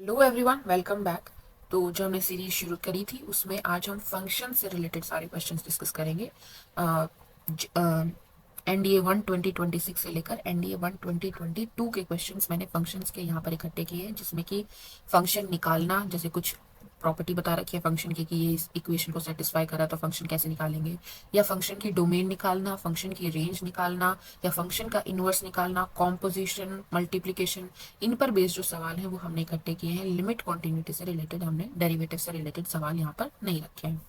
Hello everyone, welcome back. तो जो हमने सीरीज शुरू करी थी उसमें आज हम फंक्शन से रिलेटेड सारे क्वेश्चंस डिस्कस करेंगे। एनडीए 1 2026 से लेकर एनडीए 1 2022 के क्वेश्चंस मैंने फंक्शंस के यहाँ पर इकट्ठे किए हैं, जिसमें कि फंक्शन निकालना, जैसे कुछ प्रॉपर्टी बता रखी है फंक्शन की कि ये इस इक्वेशन को सेटिस्फाई करा तो फंक्शन कैसे निकालेंगे, या फंक्शन की डोमेन निकालना, फंक्शन की रेंज निकालना, या फंक्शन का इनवर्स निकालना, कॉम्पोजिशन, मल्टीप्लिकेशन, इन पर बेस्ड जो सवाल है वो हमने इकट्ठे किए हैं। लिमिट कॉन्टिन्यूटी से रिलेटेड हमने डेरिवेटिव से रिलेटेड सवाल यहाँ पर नहीं रखे हैं।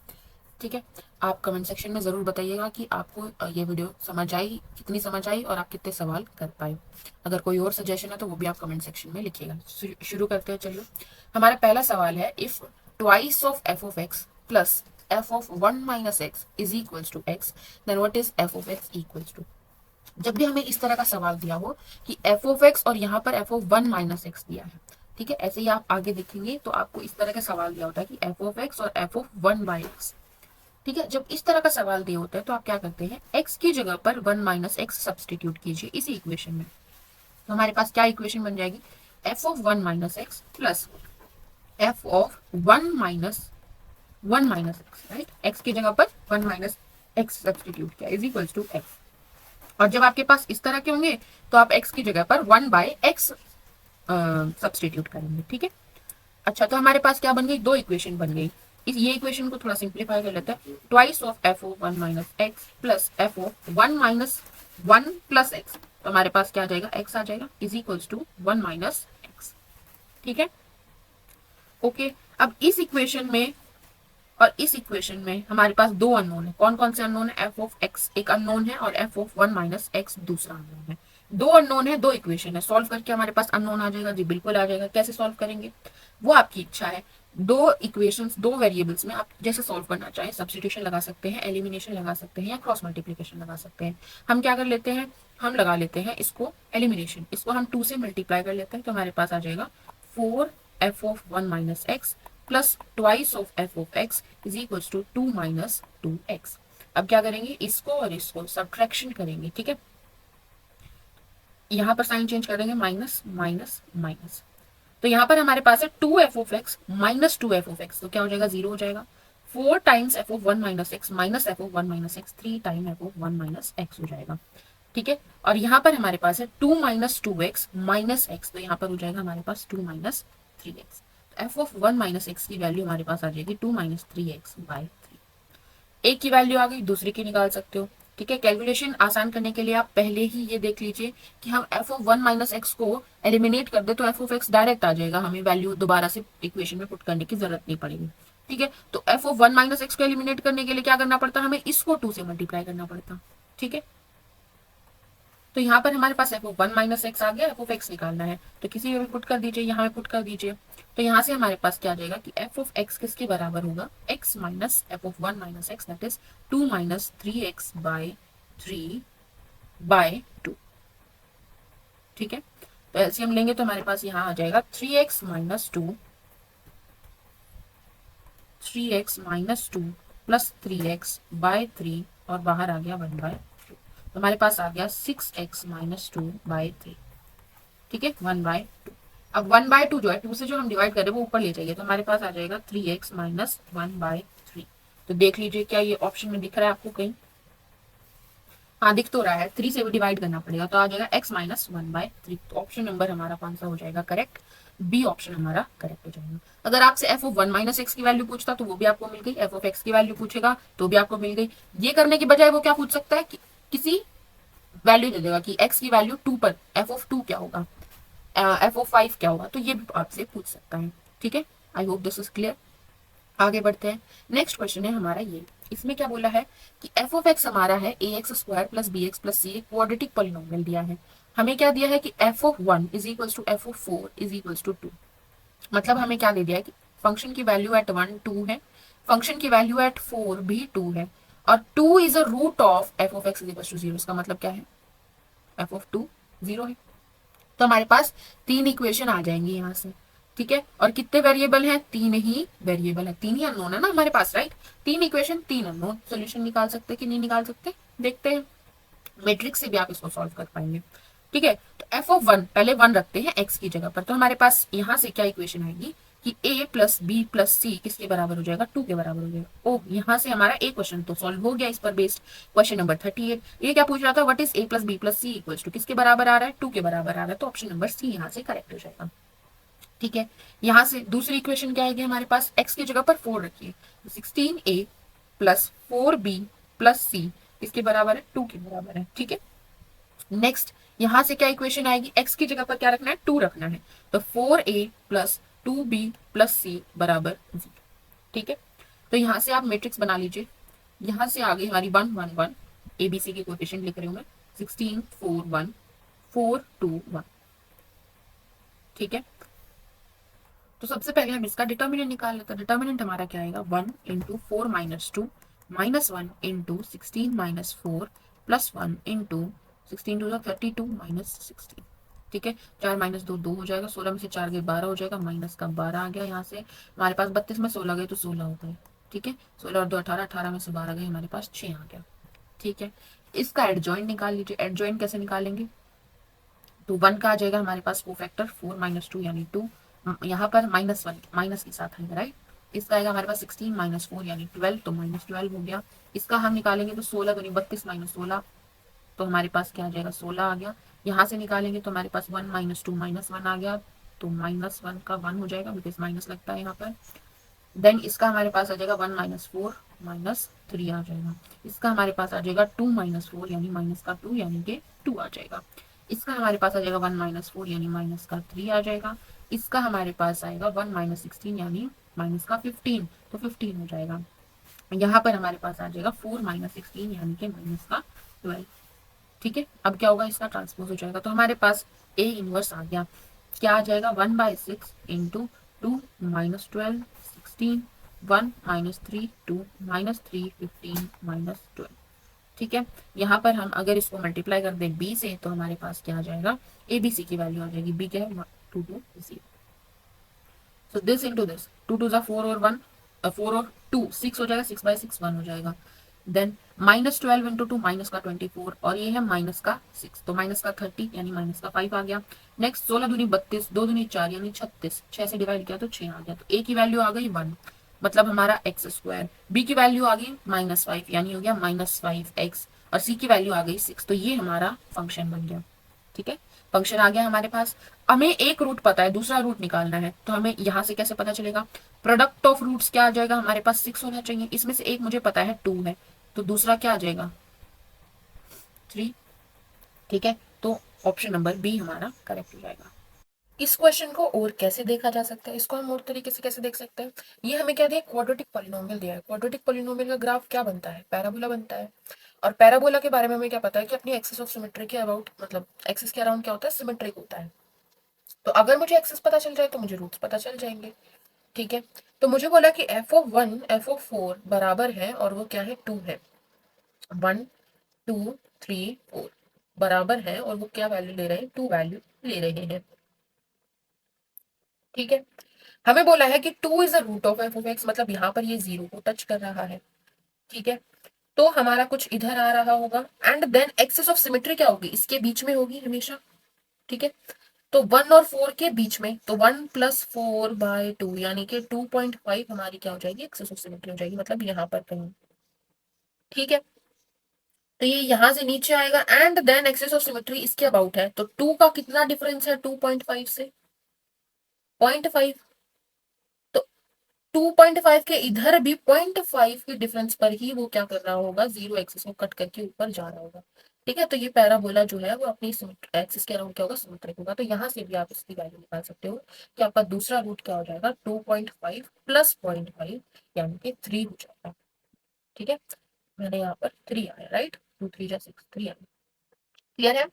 ठीक है, आप कमेंट सेक्शन में ज़रूर बताइएगा कि आपको ये वीडियो समझ आई, कितनी समझ आई और आप कितने सवाल कर पाए। अगर कोई और सजेशन है तो वो भी आप कमेंट सेक्शन में लिखिएगा। शुरू करते हैं, चलिए। हमारा पहला सवाल है, if twice of f of x plus f of 1 minus x is equals to x, then what is F of x equals to. जब भी हमें इस तरह का सवाल दिया हो कि एफ ऑफ एक्स और यहाँ पर एफ ऑफ 1 माइनस एक्स दिया है, ठीक है, ऐसे ही आप आगे देखेंगे तो आपको इस तरह का सवाल दिया होता है कि एफ ऑफ एक्स और एफ ऑफ 1 बाई एक्स। ठीक है, जब इस तरह का सवाल दिया होता है तो आप क्या करते हैं, x की जगह पर 1 माइनस एक्स सब्सटीट्यूट कीजिए इसी इक्वेशन में। तो हमारे पास क्या इक्वेशन बन जाएगी, f of 1 minus x plus f of 1 minus x, right. x की जगह पर 1 माइनस एक्स सब्सटीट्यूट किया इज इक्वल्स टू x। और जब आपके पास इस तरह के होंगे तो आप x की जगह पर 1 बाय एक्स सब्सटीट्यूट करेंगे। ठीक है, अच्छा, तो हमारे पास क्या बन गई, दो इक्वेशन बन गई। ये इक्वेशन को थोड़ा सिंप्लीफाई कर लेते हैं, twice of f of 1 minus x plus f of 1 minus 1 plus x. तो हमारे पास क्या आ जाएगा, एक्स आ जाएगा is equals to 1 minus x. ठीक है, ओके। अब इस इक्वेशन में और इस इक्वेशन में हमारे पास दो अननोन है। कौन कौन से अननोन है, एफ ऑफ एक्स एक अननोन है और एफ ऑफ 1 माइनस एक्स दूसरा अननोन है। दो अननोन है, दो इक्वेशन है, सॉल्व करके हमारे पास अननोन आ जाएगा। जी बिल्कुल आ जाएगा। कैसे सॉल्व करेंगे वो आपकी इच्छा है। दो इक्वेशंस, दो वेरिएबल्स में आप जैसे सॉल्व करना चाहें, सब्स्टिट्यूशन लगा सकते हैं, एलिमिनेशन लगा सकते हैं, या क्रॉस मल्टीप्लिकेशन लगा सकते हैं। हम क्या कर लेते हैं, हम लगा लेते हैं इसको एलिमिनेशन। इसको हम 2 से मल्टीप्लाई कर लेते हैं तो हमारे पास आ जाएगा 4 f of 1 minus x plus twice of f of x is equals to 2 minus 2x। अब क्या करेंगे, इसको और इसको सब्ट्रैक्शन करेंगे। ठीक है, यहां पर साइन चेंज कर देंगे, माइनस माइनस माइनस। तो यहाँ पर हमारे पास है 2 F of x minus 2 F of x, तो क्या हो जाएगा, 0 हो जाएगा। 4 times f of 1 minus x minus f of 1 minus x, 3 time F of 1 minus x हो जाएगा। ठीक है, और यहाँ पर हमारे पास है 2 माइनस 2x माइनस एक्स, तो यहाँ पर हो जाएगा हमारे पास 2 माइनस 3x। तो एफ ऑफ 1 माइनस एक्स की वैल्यू हमारे पास आ जाएगी 2 माइनस 3x बाई 3। एक की वैल्यू आ गई, दूसरे की निकाल सकते हो। ठीक है, कैलकुलेशन आसान करने के लिए आप पहले ही ये देख लीजिए कि हम एफ ऑफ 1 माइनस एक्स को एलिमिनेट कर दे तो एफ ऑफ एक्स डायरेक्ट आ जाएगा, हमें वैल्यू दोबारा से इक्वेशन में पुट करने की जरूरत नहीं पड़ेगी। ठीक है, तो एफ ऑफ 1 माइनस एक्स को एलिमिनेट करने के लिए क्या करना पड़ता, हमें इसको 2 से मल्टीप्लाई करना पड़ता। ठीक है, तो यहाँ पर हमारे पास एफ ऑफ 1 माइनस एक्स आ गया, एफ ऑफ एक्स निकालना है तो किसी में भी पुट कर दीजिए, यहाँ में पुट कर दीजिए। तो यहाँ से हमारे पास क्या आ जाएगा कि एफ ऑफ एक्स किसके बराबर होगा, x minus f of 1 minus x, that is 2 minus 3x by 3 by 2। ठीक है, तो एलसीएम लेंगे तो हमारे पास यहाँ आ जाएगा 3x minus 2, 3x minus 2 plus 3x bye 3, और बाहर आ गया 1 बाय 2। तो हमारे पास आ गया 6x माइनस 2 बाय 3। ठीक है, 1 बाय 2। अब 1 बाय 2 जो है, 2 से जो हम डिवाइड करें वो ऊपर ले जाइए, तो हमारे पास आ जाएगा 3x माइनस 1 बाय 3। तो देख लीजिए क्या ये ऑप्शन में दिख रहा है आपको कहीं, हाँ दिख तो रहा है, 3 से भी डिवाइड करना पड़ेगा तो आ जाएगा x माइनस 1 बाय 3। तो ऑप्शन नंबर हमारा कौन सा हो जाएगा, करेक्ट, बी ऑप्शन हमारा करेक्ट हो जाएगा। अगर आपसे एफ ऑफ 1 माइनस एक्स की वैल्यू पूछता तो वो भी आपको मिल गई, एफ ऑफ एक्स की वैल्यू पूछेगा तो भी आपको मिल गई। ये करने की बजाय वो क्या पूछ सकता है कि किसी वैल्यू दे देगा कि x की वैल्यू 2 पर एफ ऑफ 2 क्या होगा, एफ ऑफ 5 क्या होगा, तो ये भी आपसे पूछ सकता है। ठीक है, I hope this is clear. आगे बढ़ते हैं, नेक्स्ट क्वेश्चन है हमारा ये। इसमें क्या बोला है कि एफ ऑफ एक्स हमारा है A X square plus B X plus C, एक क्वाड्रेटिक पॉलिनोमियल दिया है। हमें क्या दिया है कि F of 1 is equals to f of 4 is equals to 2। मतलब हमें क्या दे दिया है कि फंक्शन की वैल्यू एट 1 2 है, फंक्शन की वैल्यू एट 4 भी 2 है, और 2 is a root of f of x is equals to 0। इसका मतलब क्या है, एफ ऑफ 2 0 है। तो हमारे पास 3 इक्वेशन आ जाएंगी यहाँ से। ठीक है, और कितने वेरिएबल हैं, 3 ही वेरिएबल है, 3 ही अननोन है ना हमारे पास, राइट। 3 इक्वेशन 3 अननोन, सोल्यूशन निकाल सकते कि नहीं निकाल सकते, देखते हैं। मैट्रिक्स से भी आप इसको सॉल्व कर पाएंगे। ठीक है, तो एफ ऑफ वन, पहले वन रखते हैं एक्स की जगह पर, तो हमारे पास यहाँ से क्या इक्वेशन आएगी कि a प्लस बी प्लस सी किसके बराबर हो जाएगा, 2 के बराबर हो जाएगा। ओ, यहाँ से हमारा एक क्वेश्चन तो सॉल्व हो गया इस पर बेस्ड। क्वेश्चन नंबर 38, ये क्या पूछ रहा था, what is a plus b plus c equals to, किसके बराबर आ रहा है, 2 के बराबर आ रहा है, तो ऑप्शन नंबर सी यहाँ से करेक्ट हो जाएगा। ठीक है, यहाँ से दूसरी इक्वेशन क्या आएगी हमारे पास, x की जगह पर 4 रखिए, 16a प्लस 4b प्लस सी इसके बराबर है, 2 के बराबर है। ठीक है, नेक्स्ट यहां से क्या इक्वेशन आएगी, x की जगह पर क्या रखना है, 2 रखना है, तो 4a प्लस 2b प्लस सी बराबर 0। ठीक है, तो यहां से आप मैट्रिक्स बना लीजिए, यहां से आगे हमारी 1 1 1 एबीसी के कोएफिशिएंट लिख रही हूं मैं, 16 4 1 4 2 1। ठीक है, तो सबसे पहले हम इसका डिटर्मिनेंट निकाल लेते हैं। डिटर्मिनेंट हमारा क्या आएगा, 1 into 4 minus 2 minus 1 into 16 minus 4 plus 1 into 16 to 32 minus 16। ठीक है, 4 माइनस 2 2 हो जाएगा, 16 में से 4 गए 12 हो जाएगा, माइनस का 12 आ गया। यहाँ से हमारे पास 32 में 16 गए तो 16 हो गए। ठीक है, 16 और 2 18, 18 में से 12 गए, हमारे पास 6 आ गया। ठीक है, इसका एडजॉइंट निकाल लीजिए। एडजॉइंट कैसे निकालेंगे, तो 1 का आ जाएगा हमारे पास को फैक्टर 4 माइनस 2 यानी 2, यहाँ पर माइनस 1 माइनस के साथ आएगा, राइट। इसका आएगा हमारे पास 16 माइनस 4 यानी 12, तो माइनस 12 हो गया। इसका हम निकालेंगे तो 16 दूनी 32 माइनस 16, तो हमारे पास क्या आ जाएगा, 16 आ गया। यहाँ से निकालेंगे तो हमारे पास 1 माइनस 2 माइनस 1 आ गया, तो माइनस 1 का 1 हो जाएगा, बिकॉज माइनस लगता है यहाँ पर। देन इसका हमारे पास आ जाएगा 1 माइनस 4 माइनस 3 आ जाएगा। इसका हमारे पास आ जाएगा 2 माइनस 4 यानी माइनस का 2 यानी कि 2 आ जाएगा। इसका हमारे पास आ जाएगा 1 माइनस 4 यानी माइनस का 3 आ जाएगा। इसका हमारे पास आएगा 1 माइनस 16 यानी माइनस का 15, तो 15 हो जाएगा। यहाँ पर हमारे पास आ जाएगा 4 माइनस 16 यानी कि माइनस का 12। ठीक है, अब क्या होगा, इसका ट्रांसपोज हो जाएगा, तो हमारे पास ए इनवर्स आ गया। क्या आ जाएगा, 1/6 into 2 minus 12 16 1 minus 3 2 minus 3 15 minus 12। ठीक है, यहाँ पर हम अगर इसको मल्टीप्लाई कर दें बी से तो हमारे पास क्या आ जाएगा, ए बी सी की वैल्यू आ जाएगी। बी क्या है, 2 2 0। सो दिस इंटू दिस, 2 2 4 और 1 4 और 2 6 हो जाएगा, 6/6 1 हो जाएगा। देन माइनस 12 इंटू 2 माइनस का 24 और ये है माइनस का 6, तो माइनस का 30 यानी माइनस का 5 आ गया। नेक्स्ट 16 दूनी 32 2 दूनी 4 यानी 36, 6 से डिवाइड किया तो 6 आ गया, तो ए की वैल्यू आ गई 1, मतलब हमारा एक्स स्क्वायर। बी की वैल्यू आ गई -5 यानी हो गया -5x, और सी की वैल्यू आ गई 6, तो ये हमारा फंक्शन बन गया। ठीक है, फंक्शन आ गया हमारे पास। हमें एक रूट पता है, दूसरा रूट निकालना है, तो हमें यहाँ से कैसे पता चलेगा, प्रोडक्ट ऑफ रूट्स क्या आ जाएगा, हमारे पास 6 होना चाहिए, इसमें से एक मुझे पता है 2 है, तो दूसरा क्या आ जाएगा 3। ठीक है, तो ऑप्शन नंबर बी हमारा करेक्ट हो जाएगा। इस क्वेश्चन को और कैसे देखा जा सकता है, इसको हम और तरीके से कैसे देख सकते हैं, ये हमें क्या दिया, क्वाड्रेटिक पॉलिनोमियल दिया है। क्वाड्रेटिक पॉलिनोमियल का ग्राफ क्या बनता है, पैराबोला बनता है। और पैराबोला के बारे में हमें क्या पता है कि अपनी एक्सिस ऑफ सिमेट्री के अबाउट, मतलब एक्सिस के अराउंड क्या होता है, सिमेट्रिक होता है। तो अगर मुझे एक्सेस पता चल जाए तो मुझे रूट्स पता चल जाएंगे। ठीक है, तो मुझे बोला कि f(1) f(4) बराबर है, और वो क्या है, 2 है। 1 2 3 4 बराबर है, और वो क्या वैल्यू ले रहे हैं, 2 वैल्यू ले रहे हैं। ठीक है, हमें बोला है कि 2 is the root of f of x, मतलब यहाँ पर ये 0 को टच कर रहा है। ठीक है, तो हमारा कुछ इधर आ रहा होगा, and then axis of symmetry क्या होगी, इसके बीच में होगी हमेशा। ठीक है, तो 1 और 4 के बीच में, तो 1 प्लस 4/2 यानी कि 2.5 हमारी क्या हो जाएगी, एक्सेस ऑफ सिमेट्री हो जाएगी, मतलब यहाँ पर कहीं। ठीक है, तो ये यहाँ से नीचे आएगा, and then axis of symmetry इसके अबाउट है, तो 2 का कितना डिफरेंस है 2.5 से, 0.5। तो 2.5 के इधर भी 0.5 के डिफरेंस पर ही वो क्या कर रहा होगा, 0 एक्सिस को कट करके ऊपर जा रहा होगा। ठीक है, तो ये पैराबोला जो है वो अपनी एक्सिस के अराउंड क्या होगा, सिमेट्रिक होगा। तो यहाँ से भी आप इसकी वैल्यू निकाल सकते हो कि आपका दूसरा रूट क्या हो जाएगा, 2.5 प्लस 0.5 यानी कि 3 हो जाएगा। ठीक है, मैंने यहाँ पर 3 आया, राइट, 2 3 जा 6 3 आया। क्लियर है,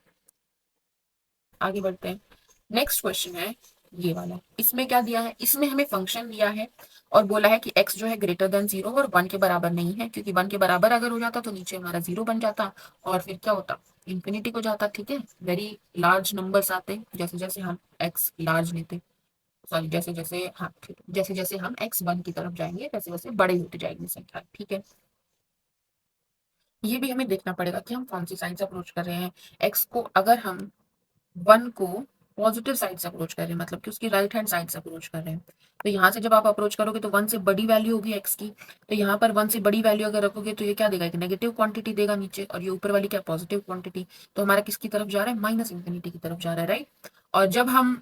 आगे बढ़ते हैं। नेक्स्ट क्वेश्चन है ये वाला, इसमें क्या दिया है, इसमें हमें फंक्शन दिया है और बोला है कि x जो है ग्रेटर देन 0 और 1 के बराबर नहीं है, क्योंकि 1 के बराबर अगर हो जाता तो नीचे हमारा 0 बन जाता और फिर क्या होता, इंफिनिटी को जाता। ठीक है, वेरी लार्ज नंबर्स आते, जैसे जैसे हम x लार्ज लेते, सॉरी जैसे जैसे, हाँ ठीक है, जैसे जैसे हम x 1 की तरफ जाएंगे वैसे वैसे बड़े होते जाएंगे संख्या। ठीक है, ये भी हमें देखना पड़ेगा कि हम कौन सी साइन से अप्रोच कर रहे हैं। x को अगर हम वन को पॉजिटिव साइड से अप्रोच कर रहे हैं, मतलब कि उसकी राइट हैंड साइड से अप्रोच कर रहे हैं। तो यहाँ से जब आप अप्रोच करोगे तो वन से बड़ी वैल्यू होगी एक्स की, तो यहाँ पर वन से बड़ी वैल्यू अगर रखोगे तो ये क्या देगा, एक नेगेटिव क्वांटिटी देगा नीचे, और ये ऊपर वाली क्या पॉजिटिव क्वांटिटी। तो हमारा किसकी तरफ जा रहा है, माइनस इंफिनिटी की तरफ जा रहा है, राइट। और जब हम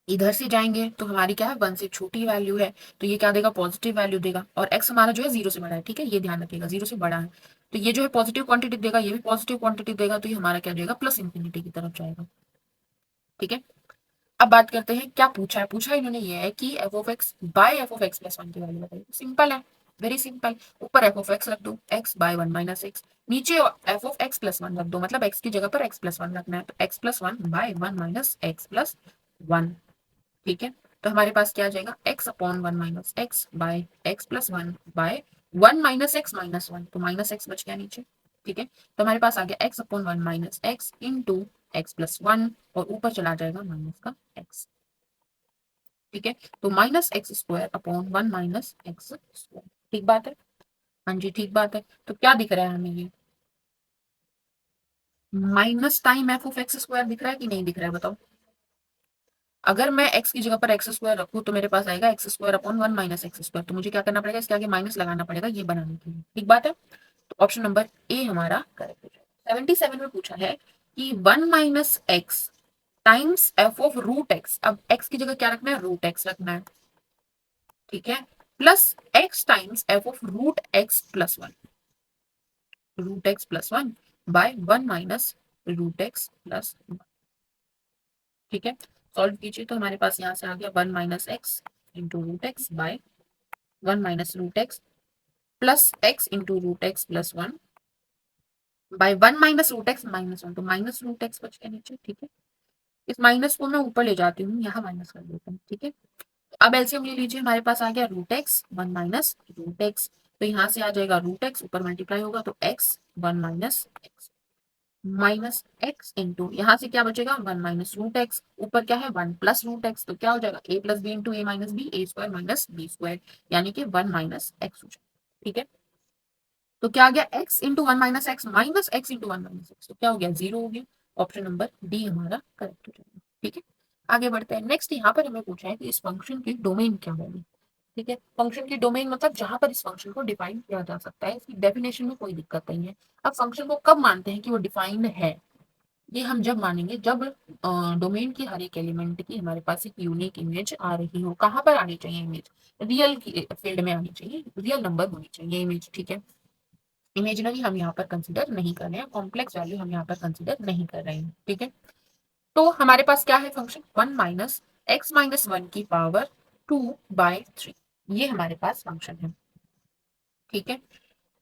इधर से जाएंगे तो हमारी क्या है, वन से छोटी वैल्यू है, तो ये क्या देगा, पॉजिटिव वैल्यू देगा। और एक्स हमारा जो है जीरो से बड़ा है, ठीक है, ये ध्यान रखिएगा, जीरो से बड़ा है। तो ये जो है पॉजिटिव क्वांटिटी देगा, ये भी पॉजिटिव क्वांटिटी देगा, तो ये हमारा क्या जाएगा, प्लस इंफिनिटी की तरफ जाएगा। ठीक है। अब बात करते हैं क्या पूछा है, पूछा इन्होंने ये है कि F of x by F of x plus one की वैल्यू बताइए। सिंपल है, वेरी सिंपल। ऊपर एफ ऑफ एक्स रख दो, X by one minus X, नीचे F of x plus one रख दो, मतलब एक्स की जगह पर एक्स प्लस वन रखना है, तो x plus one by one minus x plus one. ठीक है। तो हमारे पास क्या आ जाएगा, x upon one minus x by x plus one by one minus x minus one, तो माइनस एक्स बच गया नीचे। ठीक है। तो हमारे पास आ गया x upon one minus x into x plus one, और ऊपर चला जाएगा माइनस का एक्स। ठीक है। तो minus x square upon one minus x square, ठीक बात है। हाँ जी, ठीक बात है। तो क्या दिख रहा है हमें, ये minus time F of x square दिख रहा है कि नहीं दिख रहा है, बताओ। अगर मैं x की जगह पर एक्स स्क्वायर रखूँ तो मेरे पास आएगा x square upon one minus x square, तो मुझे क्या करना पड़ेगा, इसके आगे माइनस लगाना पड़ेगा ये बनाने के लिए, ठीक बात है। तो ऑप्शन नंबर ए हमारा करेक्ट हो जाएगा। 77 में पूछा है कि one minus x times f of root x, अब x की जगह क्या रखना है, रूट एक्स रखना है। ठीक है। Plus x times f of root x plus one, root x plus one by one minus root x plus one. ठीक है। सॉल्व कीजिए तो हमारे पास यहाँ से आ गया one minus x into root x by one minus root x plus x into root x plus one by one minus root x minus one, तो माइनस रूट एक्स बच गया नीचे। ठीक है। इस माइनस को मैं ऊपर ले जाती हूँ, यहाँ माइनस कर देता हूँ। ठीक है। अब एलसीएम ले लीजिए, हमारे पास आ गया root x one minus root x, तो यहाँ से आ जाएगा रूट एक्स, ऊपर मल्टीप्लाई होगा तो x one minus x minus x into यहाँ से क्या बचेगा, वन माइनस रूट एक्स, ऊपर क्या है, वन प्लस रूट एक्स, तो क्या हो जाएगा, ए प्लस बी इंटू ए माइनस बी, ए स्क्वायर माइनस बी स्क्वायर, यानी कि वन माइनस एक्स हो जाएगा। ठीक है। तो क्या आ गया, x into one minus x into one minus x, तो क्या हो गया, जीरो हो गया। ऑप्शन नंबर डी हमारा करेक्ट हो जाएगा। ठीक है। आगे बढ़ते हैं। नेक्स्ट यहाँ पर हमें पूछा है कि इस फंक्शन की डोमेन क्या होगी। ठीक है। फंक्शन की डोमेन मतलब जहां पर इस फंक्शन को डिफाइन किया जा सकता है, इसकी डेफिनेशन में कोई दिक्कत नहीं है। अब फंक्शन को कब मानते हैं कि वो डिफाइंड है, ये हम जब मानेंगे जब डोमेन की हर एक एलिमेंट की हमारे पास एक यूनिक इमेज आ रही हो। कहाँ पर आनी चाहिए इमेज, रियल की फील्ड में आनी चाहिए, रियल नंबर होनी चाहिए इमेज। ठीक है। इमेजिनरी हम यहाँ पर कंसिडर नहीं कर रहे हैं, कॉम्प्लेक्स वैल्यू हम यहाँ पर कंसिडर नहीं कर रहे हैं। ठीक है। तो हमारे पास क्या है function, one minus x minus one की पावर टू बाय थ्री, ये हमारे पास फंक्शन है। ठीक है।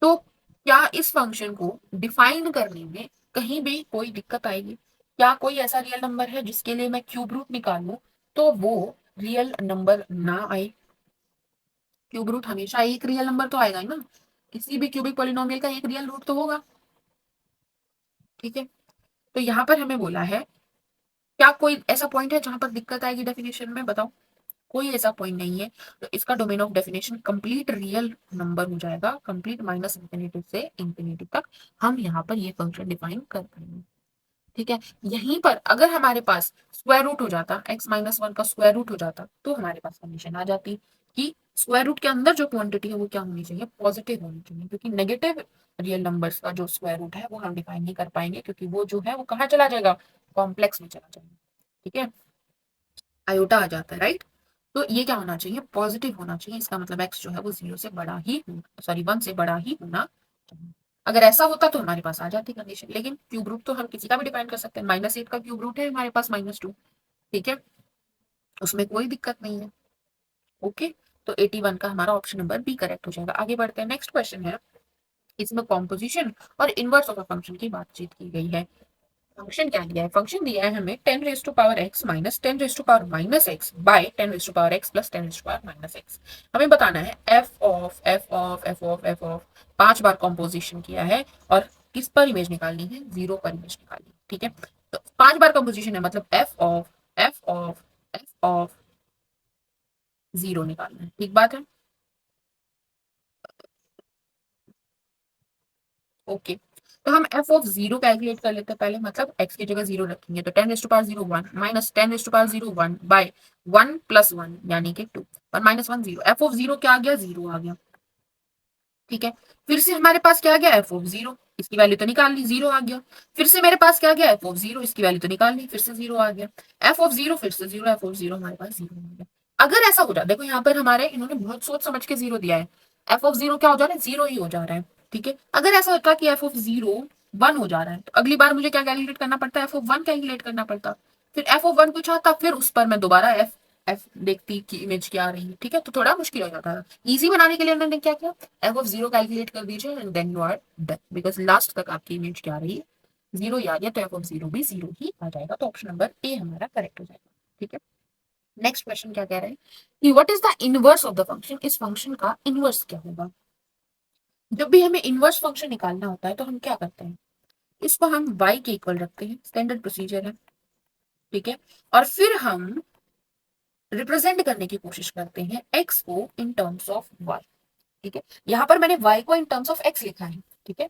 तो क्या इस फंक्शन को डिफाइन करने में कहीं भी कोई दिक्कत आएगी, क्या कोई ऐसा रियल नंबर है जिसके लिए मैं क्यूब रूट निकालूं तो वो रियल नंबर ना आए। क्यूब रूट हमेशा एक रियल नंबर तो आएगा ही ना, किसी भी क्यूबिक पॉलिनोमियल का एक रियल रूट तो होगा। ठीक है। तो यहाँ पर हमें बोला है, क्या कोई ऐसा पॉइंट है जहां पर दिक्कत आएगी डेफिनेशन में, बताओ। कोई ऐसा पॉइंट नहीं है। तो इसका domain of definition complete real number हो जाएगा, कंप्लीट माइनस इंफिनिटी से इंफिनिटी तक हम यहाँ पर ये फंक्शन डिफाइन कर पाएंगे। ठीक है। यहीं पर अगर हमारे पास स्क्वायर रूट हो जाता, एक्स माइनस वन का स्क्वायर रूट हो जाता, तो हमारे पास कंडीशन आ जाती कि स्क्वायर रूट के अंदर जो क्वांटिटी है वो क्या होनी चाहिए, पॉजिटिव होनी चाहिए, क्योंकि नेगेटिव रियल नंबर्स का जो स्क्वायर रूट है वो हम डिफाइन नहीं कर पाएंगे, क्योंकि वो जो है वो कहाँ चला जाएगा, कॉम्प्लेक्स में चला जाएगा। ठीक है। आयोटा आ जाता है, राइट। तो ये क्या होना चाहिए, पॉजिटिव होना चाहिए, इसका मतलब एक्स जो है वो जीरो से बड़ा ही, सॉरी वन से बड़ा ही होना चाहिए। अगर ऐसा होता तो हमारे पास आ जाती कंडीशन, लेकिन क्यूब रूट तो हम किसी का भी डिफाइन कर सकते हैं, माइनस एट का क्यूब रूट है हमारे पास माइनस टू। ठीक है। उसमें कोई दिक्कत नहीं है। ओके। तो 81 का हमारा ऑप्शन नंबर बी करेक्ट हो जाएगा। आगे बढ़ते हैं। नेक्स्ट क्वेश्चन है, इसमें कॉम्पोजिशन और इनवर्स ऑफ अ फंक्शन की बातचीत की गई है। फंक्शन क्या दिया है, फंक्शन दिया है हमें ten raise to power x minus ten raise to power minus x by ten raise to power x plus ten raise to power minus x. हमें बताना है f of f of f of f of, पांच बार composition किया है और किस पर इमेज निकालनी है, जीरो पर इमेज निकालनी है। ठीक है। तो पांच बार कॉम्पोजिशन है, मतलब F of f of f of zero निकालना है, ठीक बात है। ओके। तो हम एफ ऑफ जीरो कैलकुलेट कर लेते हैं पहले, मतलब एक्स की जगह जीरो रखेंगे तो 10 × 0 1 माइनस 10 × 1 बाय 1 + 1 यानी कि 2 और -1 0। एफ ऑफ जीरो क्या आ गया, जीरो आ गया। ठीक है, फिर से हमारे पास क्या आ गया, एफ ऑफ जीरो, इसकी वैल्यू तो निकाल ली, जीरो आ गया। फिर से मेरे पास क्या आ गया, एफ ऑफ जीरो, इसकी वैल्यू तो निकाल ली, फिर से जीरो आ गया। एफ ऑफ जीरो, फिर से जीरो, एफ ऑफ जीरो, हमारे पास जीरो आ गया। अगर ऐसा हो जाए, देखो यहाँ पर हमारे इन्होंने बहुत सोच समझ के जीरो दिया है, एफ ऑफ जीरो क्या हो जा रहा है, जीरो ही हो जा रहा है। ठीक है, अगर ऐसा होता कि एफ ऑफ जीरो 1 हो जा रहा है तो अगली बार मुझे क्या कैलकुलेट करना पड़ता है, एफ ऑफ 1 कैलकुलेट करना पड़ता। फिर एफ ऑफ 1 कुछ आता, फिर उस पर मैं दोबारा एफ एफ देखती कि इमेज क्या आ रही है। ठीक है, तो थोड़ा मुश्किल हो जाता है। इजी बनाने के लिए उन्होंने क्या किया, एफ ऑफ जीरो कैलकुलेट कर दीजिए and then you are done, because last तक आपकी इमेज क्या आ रही है, जीरो ही आ गया, तो एफ ऑफ जीरो भी जीरो ही आ जाएगा। तो ऑप्शन नंबर ए हमारा करेक्ट हो जाएगा। ठीक है, नेक्स्ट क्वेश्चन क्या कह रहे हैं कि what is the inverse of the function, इस फंक्शन का इनवर्स क्या होगा। जब भी हमें इनवर्स फंक्शन निकालना होता है तो हम क्या करते हैं, इसको हम y के इक्वल रखते हैं, स्टैंडर्ड प्रोसीजर है। ठीक है, और फिर हम रिप्रेजेंट करने की कोशिश करते हैं x को इन टर्म्स ऑफ y। ठीक है, यहाँ पर मैंने y को इन टर्म्स ऑफ x लिखा है। ठीक है,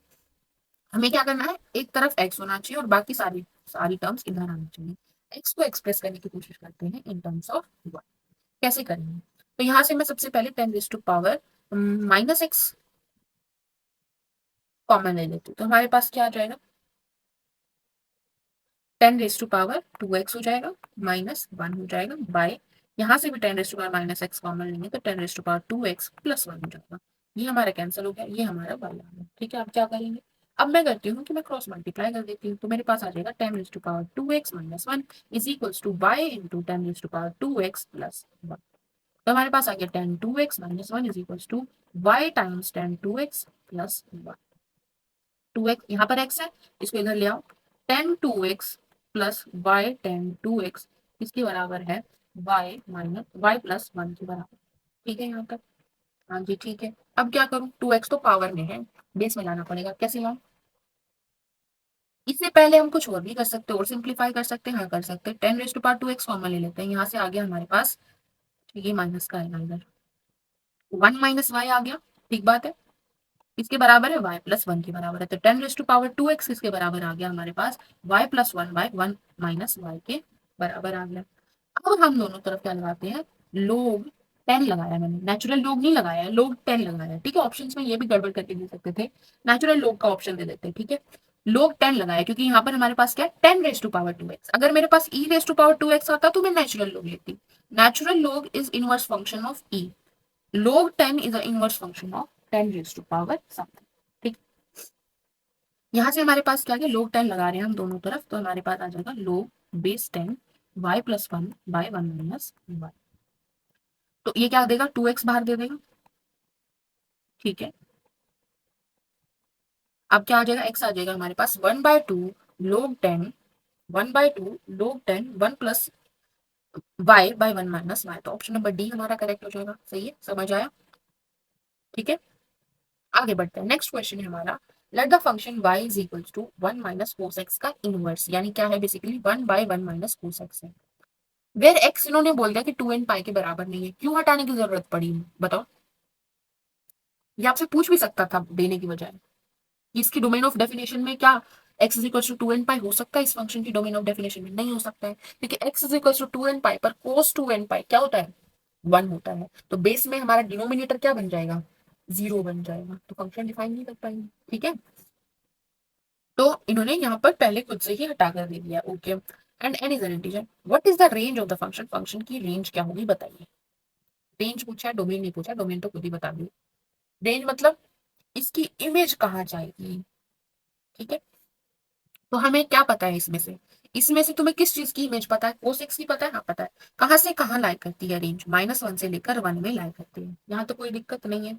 हमें क्या करना है, एक तरफ x होना चाहिए और बाकी सारी सारी टर्म्स इधर आनी चाहिए। x को एक्सप्रेस करने की कोशिश करते हैं इन टर्म्स ऑफ y। कैसे करेंगे, तो यहाँ से मैं सबसे पहले 10⁻⁻ -x कॉमन ले लेती हूँ, तो हमारे पास क्या आ जाएगा, 10⁻² हो जाएगा, -1 हो जाएगा बाय, यहाँ से भी 10⁻⁻x कॉमन लेंगे तो 10⁻² +1 हो जाएगा। ये हमारा कैंसिल हो गया, ये हमारा y आ गया। ठीक है, अब क्या करेंगे, अब मैं करती हूँ कि मैं क्रॉस मल्टीप्लाई कर देती हूँ, तो मेरे पास आ जाएगा 10⁻² -1 is equals to y into 10⁻² +1। तो हमारे पास आ गया 10 2x - 1 is equals to y times 10 2x +1। 2x यहाँ पर x है, इसको इधर ले आओ, 10 2x y 10 2x इसके बराबर है y +1 के बराबर। ठीक है यहाँ तक, हाँ जी ठीक है। अब क्या करूँ, 2x तो पावर में है, बेस में लाना पड़ेगा, कैसे लाऊं, इससे पहले हम कुछ और भी कर सकते हैं और सिंप्लीफाई कर सकते हैं। हाँ कर सकते हैं, 10⁻² कॉमन ले लेते हैं, यहाँ से आ गया हमारे पास, ये माइनस का है इधर, 1 - y आ गया। ठीक बात है, इसके बराबर है y +1 के बराबर है, तो 10⁻²x इसके बराबर आ गया हमारे पास y +1 बाय 1 - y के बराबर आ गया। अब हम दोनों तरफ क्या लगाते हैं, लोग 10 लगाया मैंने, नेचुरल लोग नहीं लगाया है, लोग 10 लगाया। ठीक है, ऑप्शंस में ये भी गड़बड़ करके दे सकते थे, नेचुरल लोग का ऑप्शन दे देते। ठीक है, लोग 10 लगाया क्योंकि यहाँ पर हमारे पास क्या है, 10⁻²x। अगर मेरे पास e⁻²x आता तो मैं नेचुरल लोग लेती। नेचुरल लोग is inverse function of e, log 10 is an inverse function of 10⁻⁻ something। ठीक, यहाँ से हमारे पास क्या है, log 10 लगा रहे हैं हम दोनों तरफ, तो हमारे पास आ जाएगा log base 10 y +1 by 1 - y। तो ये क्या देगा, 2x बाहर दे देगा। ठीक है, अब क्या आ जाएगा, x आ जाएगा हमारे पास 1/2 log 10 1/2 log 10 1 + y by 1 - y। तो ऑप्शन नंबर डी हमारा करेक्ट हो जाएगा। सही है, समझ आया। ठीक है, आगे बढ़ते हैं, नेक्स्ट क्वेश्चन है हमारा, let the function y is equals to 1 - cos x का इनवर्स, यानी क्या है, बेसिकली 1/1 - cos x है। वेयर x इन्होंने बोल दिया कि 2n π के बराबर नहीं है, क्यों हटाने की जरूरत पड़ी, बताओ। ये आपसे पूछ भी सकता था देने की बजाय, इसकी डोमेन ऑफ डेफिनेशन में क्या x is equals to 2n π हो सकता है, इस फंक्शन की डोमेन ऑफ डेफिनेशन में नहीं हो सकता है, क्योंकि x is equals to 2n π पर cos 2n π क्या होता है, 1 होता है। तो बेस में हमारा डिनोमिनेटर क्या बन जाएगा, 0 बन जाएगा, तो फंक्शन डिफाइन नहीं कर पाएंगे। ठीक है, तो इन्होंने यहाँ पर पहले खुद से ही हटा कर दे दिया। Okay, and n is n integer, what is the range of the function, function की रेंज क्या होगी बताइए। रेंज पूछा है, डोमेन नहीं पूछा, डोमेन तो खुद ही बता दी। रेंज मतलब इसकी इमेज कहाँ जाएगी। ठीक है, तो हमें क्या पता है इसमें से, इसमें से तुम्हें किस चीज की इमेज पता है, कोसेक्स की पता है, हाँ पता है। कहाँ से कहाँ लाई करती है रेंज, -1 से लेकर 1 में लाई करती है, यहाँ तो कोई दिक्कत नहीं है।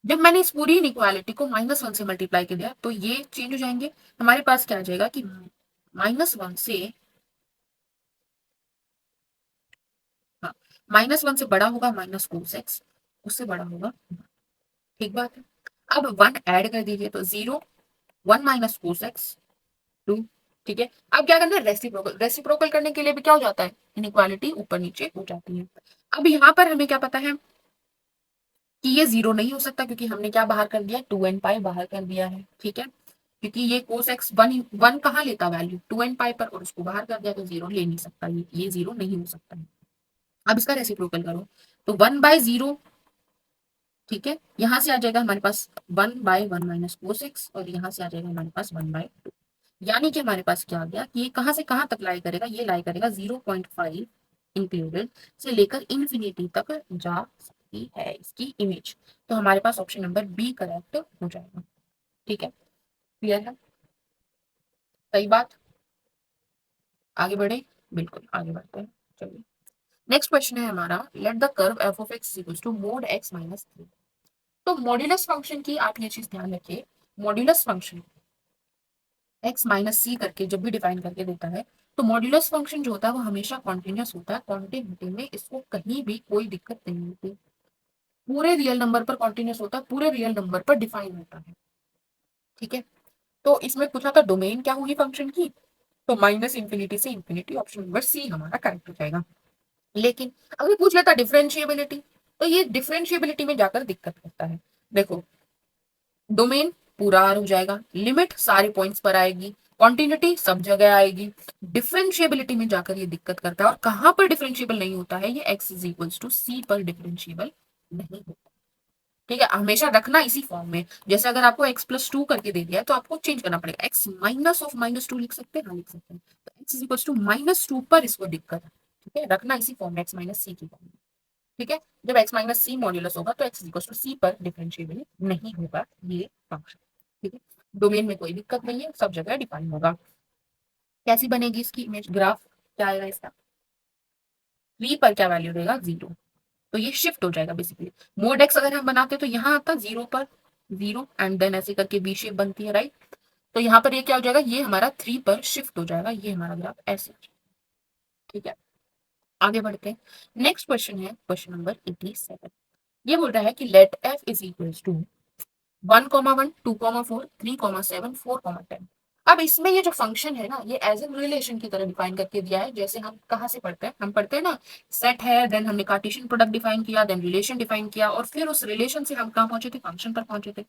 जब मैंने इस पूरी इनइक्वालिटी को -1 से मल्टीप्लाई कर दिया तो ये चेंज हो जाएंगे, हमारे पास क्या आ जाएगा कि -1 से, हाँ, -1 से बड़ा होगा माइनस कोस एक्स, उससे बड़ा होगा। ठीक बात है, अब 1 ऐड कर दीजिए तो 0, 1 - कोस एक्स 2। ठीक है, अब क्या करना है, रेसिप्रोकल, रेसिप्रोकल करने के लिए भी क्या हो जाता है, इनइक्वालिटी ऊपर नीचे हो जाती है। अब यहाँ पर हमें क्या पता है कि ये 0 नहीं हो सकता, क्योंकि हमने क्या बाहर कर दिया, 2n π बाहर कर दिया है। ठीक है, क्योंकि ये कोस एक्स वन वन कहाँ लेता वैल्यू 2n पाई पर, और उसको बाहर कर दिया तो जीरो ले नहीं सकता, ये जीरो नहीं हो सकता है। अब इसका रेसिप्रोकल करो तो 1/0, ठीक है, यहां से आ जाएगा हमारे पास 1/1 माइनस कोस एक्स, और यहाँ से आ जाएगा हमारे पास 1/2। यानी कि हमारे पास क्या आ गया कि ये कहाँ से कहाँ तक लाई करेगा, ये लाई करेगा 0.5 इंक्लूडेड से लेकर इन्फिनिटी तक जा सकती है इसकी इमेज। तो हमारे पास ऑप्शन नंबर बी करेक्ट हो जाएगा। ठीक है, क्लियर है, सही बात। आगे बढ़े, बिल्कुल आगे बढ़ते हैं। चलिए नेक्स्ट क्वेश्चन है हमारा, let the curve f of x equals to mod x minus 3। तो मॉड्यूलस फंक्शन की आप ये चीज ध्यान रखिए, मॉड्यूलस फंक्शन एक्स माइनस सी करके जब भी डिफाइन करके देता है, तो मॉड्यूलस फंक्शन जो होता है वो हमेशा कॉन्टिन्यूस होता है, कॉन्टिन्यूटी में इसको कहीं भी कोई दिक्कत नहीं होती, पूरे रियल नंबर पर कॉन्टिन्यूस होता है, पूरे रियल नंबर पर डिफाइन होता है। ठीक है, तो इसमें पूछा था डोमेन क्या होगी फंक्शन की, तो माइनस इंफिनिटी से इंफिनिटी, ऑप्शन नंबर सी हमारा करेक्ट हो जाएगा। लेकिन अगर पूछ लेता डिफरेंशिएबिलिटी, तो ये डिफरेंशिएबिलिटी में जाकर दिक्कत करता है। देखो, डोमेन पूरा आर हो जाएगा, लिमिट सारे पॉइंट्स पर आएगी, कॉन्टिन्यूटी सब जगह आएगी, डिफरेंशिएबिलिटी में जाकर ये दिक्कत करता है। और कहां पर डिफरेंशिएबल नहीं होता है, ये एक्स इज इक्वल्स टू सी पर डिफरेंशिएबल नहीं होता। ठीक है, हमेशा रखना इसी फॉर्म में, जैसे अगर आपको x+2 करके दे दिया है तो आपको चेंज करना पड़ेगा, x माइनस ऑफ -2 लिख सकते हैं, हाँ लिख सकते हैं, तो x इज इक्वल्स टू -2 पर इसको दिक्कत है। ठीक है, रखना इसी फॉर्म में, x माइनस सी की फॉर्म में। ठीक है, जब x माइनस सी मॉड्यूलस होगा तो x इज इक्वल्स टू सी पर डिफरेंशिएबल नहीं होगा ये फंक्शन। ठीक है, डोमेन में कोई दिक्कत नहीं है, सब जगह डिफाइन होगा। कैसी बनेगी इसकी इमेज, ग्राफ क्या आएगा इसका, 3 पर क्या वैल्यू देगा 0, तो ये शिफ्ट हो जाएगा बेसिकली। मोड एक्स अगर हम बनाते तो यहाँ आता 0 पर 0, एंड देन ऐसे करके बी शेप बनती है, राइट। तो यहाँ पर ये क्या हो जाएगा, ये हमारा 3 पर शिफ्ट हो जाएगा, ये हमारा ग्राफ ऐसे हो जाएगा। ठीक है, आगे बढ़ते हैं। नेक्स्ट क्वेश्चन है क्वेश्चन नंबर 87। ये बोल रहा है कि let f is equals to 1,1, 2,4, 3,7, 4,10। अब इसमें ये जो फंक्शन है ना, ये एज एन रिलेशन की तरह डिफाइन करके दिया है, जैसे हम कहाँ से पढ़ते हैं, हम पढ़ते हैं ना, सेट है, देन हमने कार्टेशियन प्रोडक्ट डिफाइन किया, देन रिलेशन डिफाइन किया, और फिर उस रिलेशन से हम कहाँ पहुंचे थे, फंक्शन पर पहुंचे थे।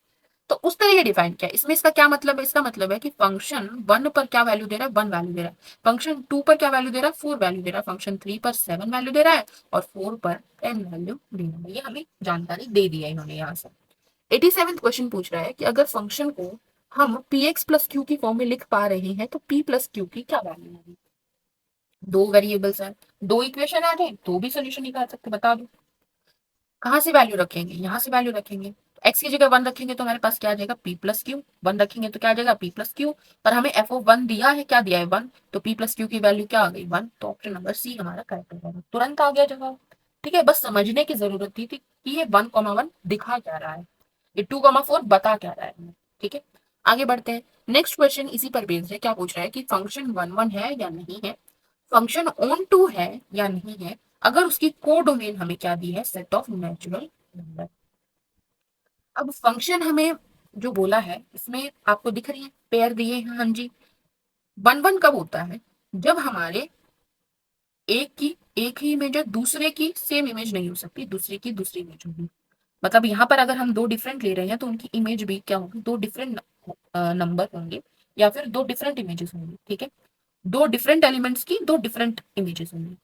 तो उस तरह ये डिफाइन किया। इसमें इसका क्या मतलब है, इसका मतलब है कि फंक्शन 1 पर क्या वैल्यू दे रहा है, 1 वैल्यू दे रहा है, फंक्शन 2 पर क्या वैल्यू दे रहा है, 4 वैल्यू दे रहा है, फंक्शन 3 पर 7 वैल्यू दे रहा है, और 4 पर 10 वैल्यू दे रहा है। ये हमें जानकारी दे दी है इन्होंने यहाँ से। 87 क्वेश्चन पूछ रहा है कि अगर फंक्शन को हम पी एक्स प्लस क्यू की फॉर्म में लिख पा रहे हैं तो पी प्लस क्यू की क्या वैल्यू होगी। दो वेरिएबल्स हैं, दो इक्वेशन आ गए, तो भी सोल्यूशन निकाल सकते, बता दो कहाँ से वैल्यू रखेंगे, यहाँ से वैल्यू रखेंगे। एक्स की जगह 1 रखेंगे तो हमारे पास क्या आ जाएगा, पी प्लस क्यू, 1 रखेंगे तो क्या आ जाएगा, पी प्लस क्यू। पर हमें एफ ऑफ 1 दिया है, क्या दिया है 1, तो पी प्लस क्यू की वैल्यू क्या आ गई 1, तो ऑप्शन नंबर सी हमारा करेक्ट हो जाएगा, तुरंत आ गया जवाब। ठीक है, बस समझने की जरूरत थी कि ये 1,1 दिखा क्या रहा है, ये 2,4 बता क्या रहा है हमें। ठीक है, आगे बढ़ते हैं। नेक्स्ट क्वेश्चन इसी पर बेस्ड है, क्या पूछ रहा है कि फंक्शन 1,1 है या नहीं है, फंक्शन ऑन टू है या नहीं है, अगर उसकी कोडोमेन हमें क्या दी है, सेट ऑफ नेचुरल नंबर। अब फंक्शन हमें जो बोला है इसमें आपको दिख रही है पेयर दिए हैं, हाँ जी। 1,1 कब होता है, जब हमारे एक ही इमेज है, दूसरे की सेम इमेज नहीं हो सकती, दूसरे की दूसरी इमेज होगी। मतलब यहाँ पर अगर हम दो डिफरेंट ले रहे हैं तो उनकी इमेज भी क्या होगी, दो डिफरेंट नंबर होंगे, या फिर दो डिफरेंट इमेजेस होंगी। ठीक है, दो डिफरेंट एलिमेंट्स की दो डिफरेंट इमेजेस होंगी,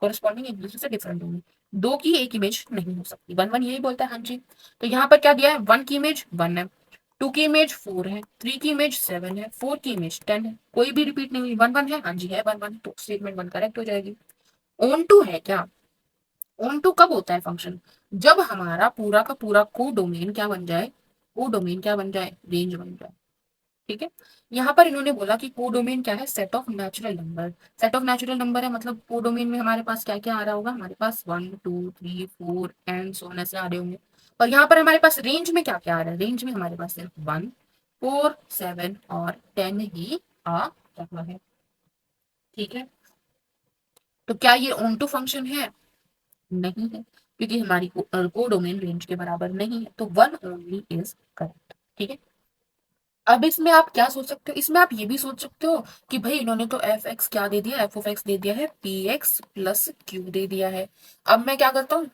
कोरस्पॉन्डिंग एक दूसरे से डिफरेंट होंगी, दो की एक इमेज नहीं हो सकती। 1,1 यही बोलता है, हाँ जी। तो यहाँ पर क्या दिया है, 1 की इमेज 1 है, 2 की इमेज 4 है, 3 की इमेज 7 है, 4 की इमेज 10 है, कोई भी रिपीट नहीं हुई, 1,1 है, हाँ जी है 1,1, तो स्टेटमेंट 1 करेक्ट हो जाएगी। ऑन टू है क्या, ऑन टू कब होता है फंक्शन, जब हमारा पूरा का पूरा कोडोमेन क्या बन जाए, कोडोमेन क्या बन जाए, रेंज बन जाए। ठीक है, यहाँ पर इन्होंने बोला कि कोडोमेन क्या है, set of natural number, set of natural number है, मतलब कोडोमेन में हमारे पास क्या क्या आ रहा होगा, हमारे पास 1 2 3 4 एंड सो ऑन ऐसे आ रहे होंगे। और यहाँ पर हमारे पास रेंज में क्या क्या आ रहा है, रेंज में हमारे पास सिर्फ 1 4 7 और 10 ही आ रहा है। ठीक है, तो क्या ये ऑन टू फंक्शन है, नहीं है, क्योंकि हमारी कोडोमेन रेंज के बराबर नहीं है, तो 1 ओनली इज करेक्ट। ठीक है, अब इसमें आप क्या सोच सकते हो, इसमें आप ये भी सोच सकते हो कि भाई इन्होंने तो एफ एक्स क्या दे दिया, एफ ऑफ एक्स दे दिया है पी एक्स प्लस क्यू दे दिया है। अब मैं क्या करता हूँ,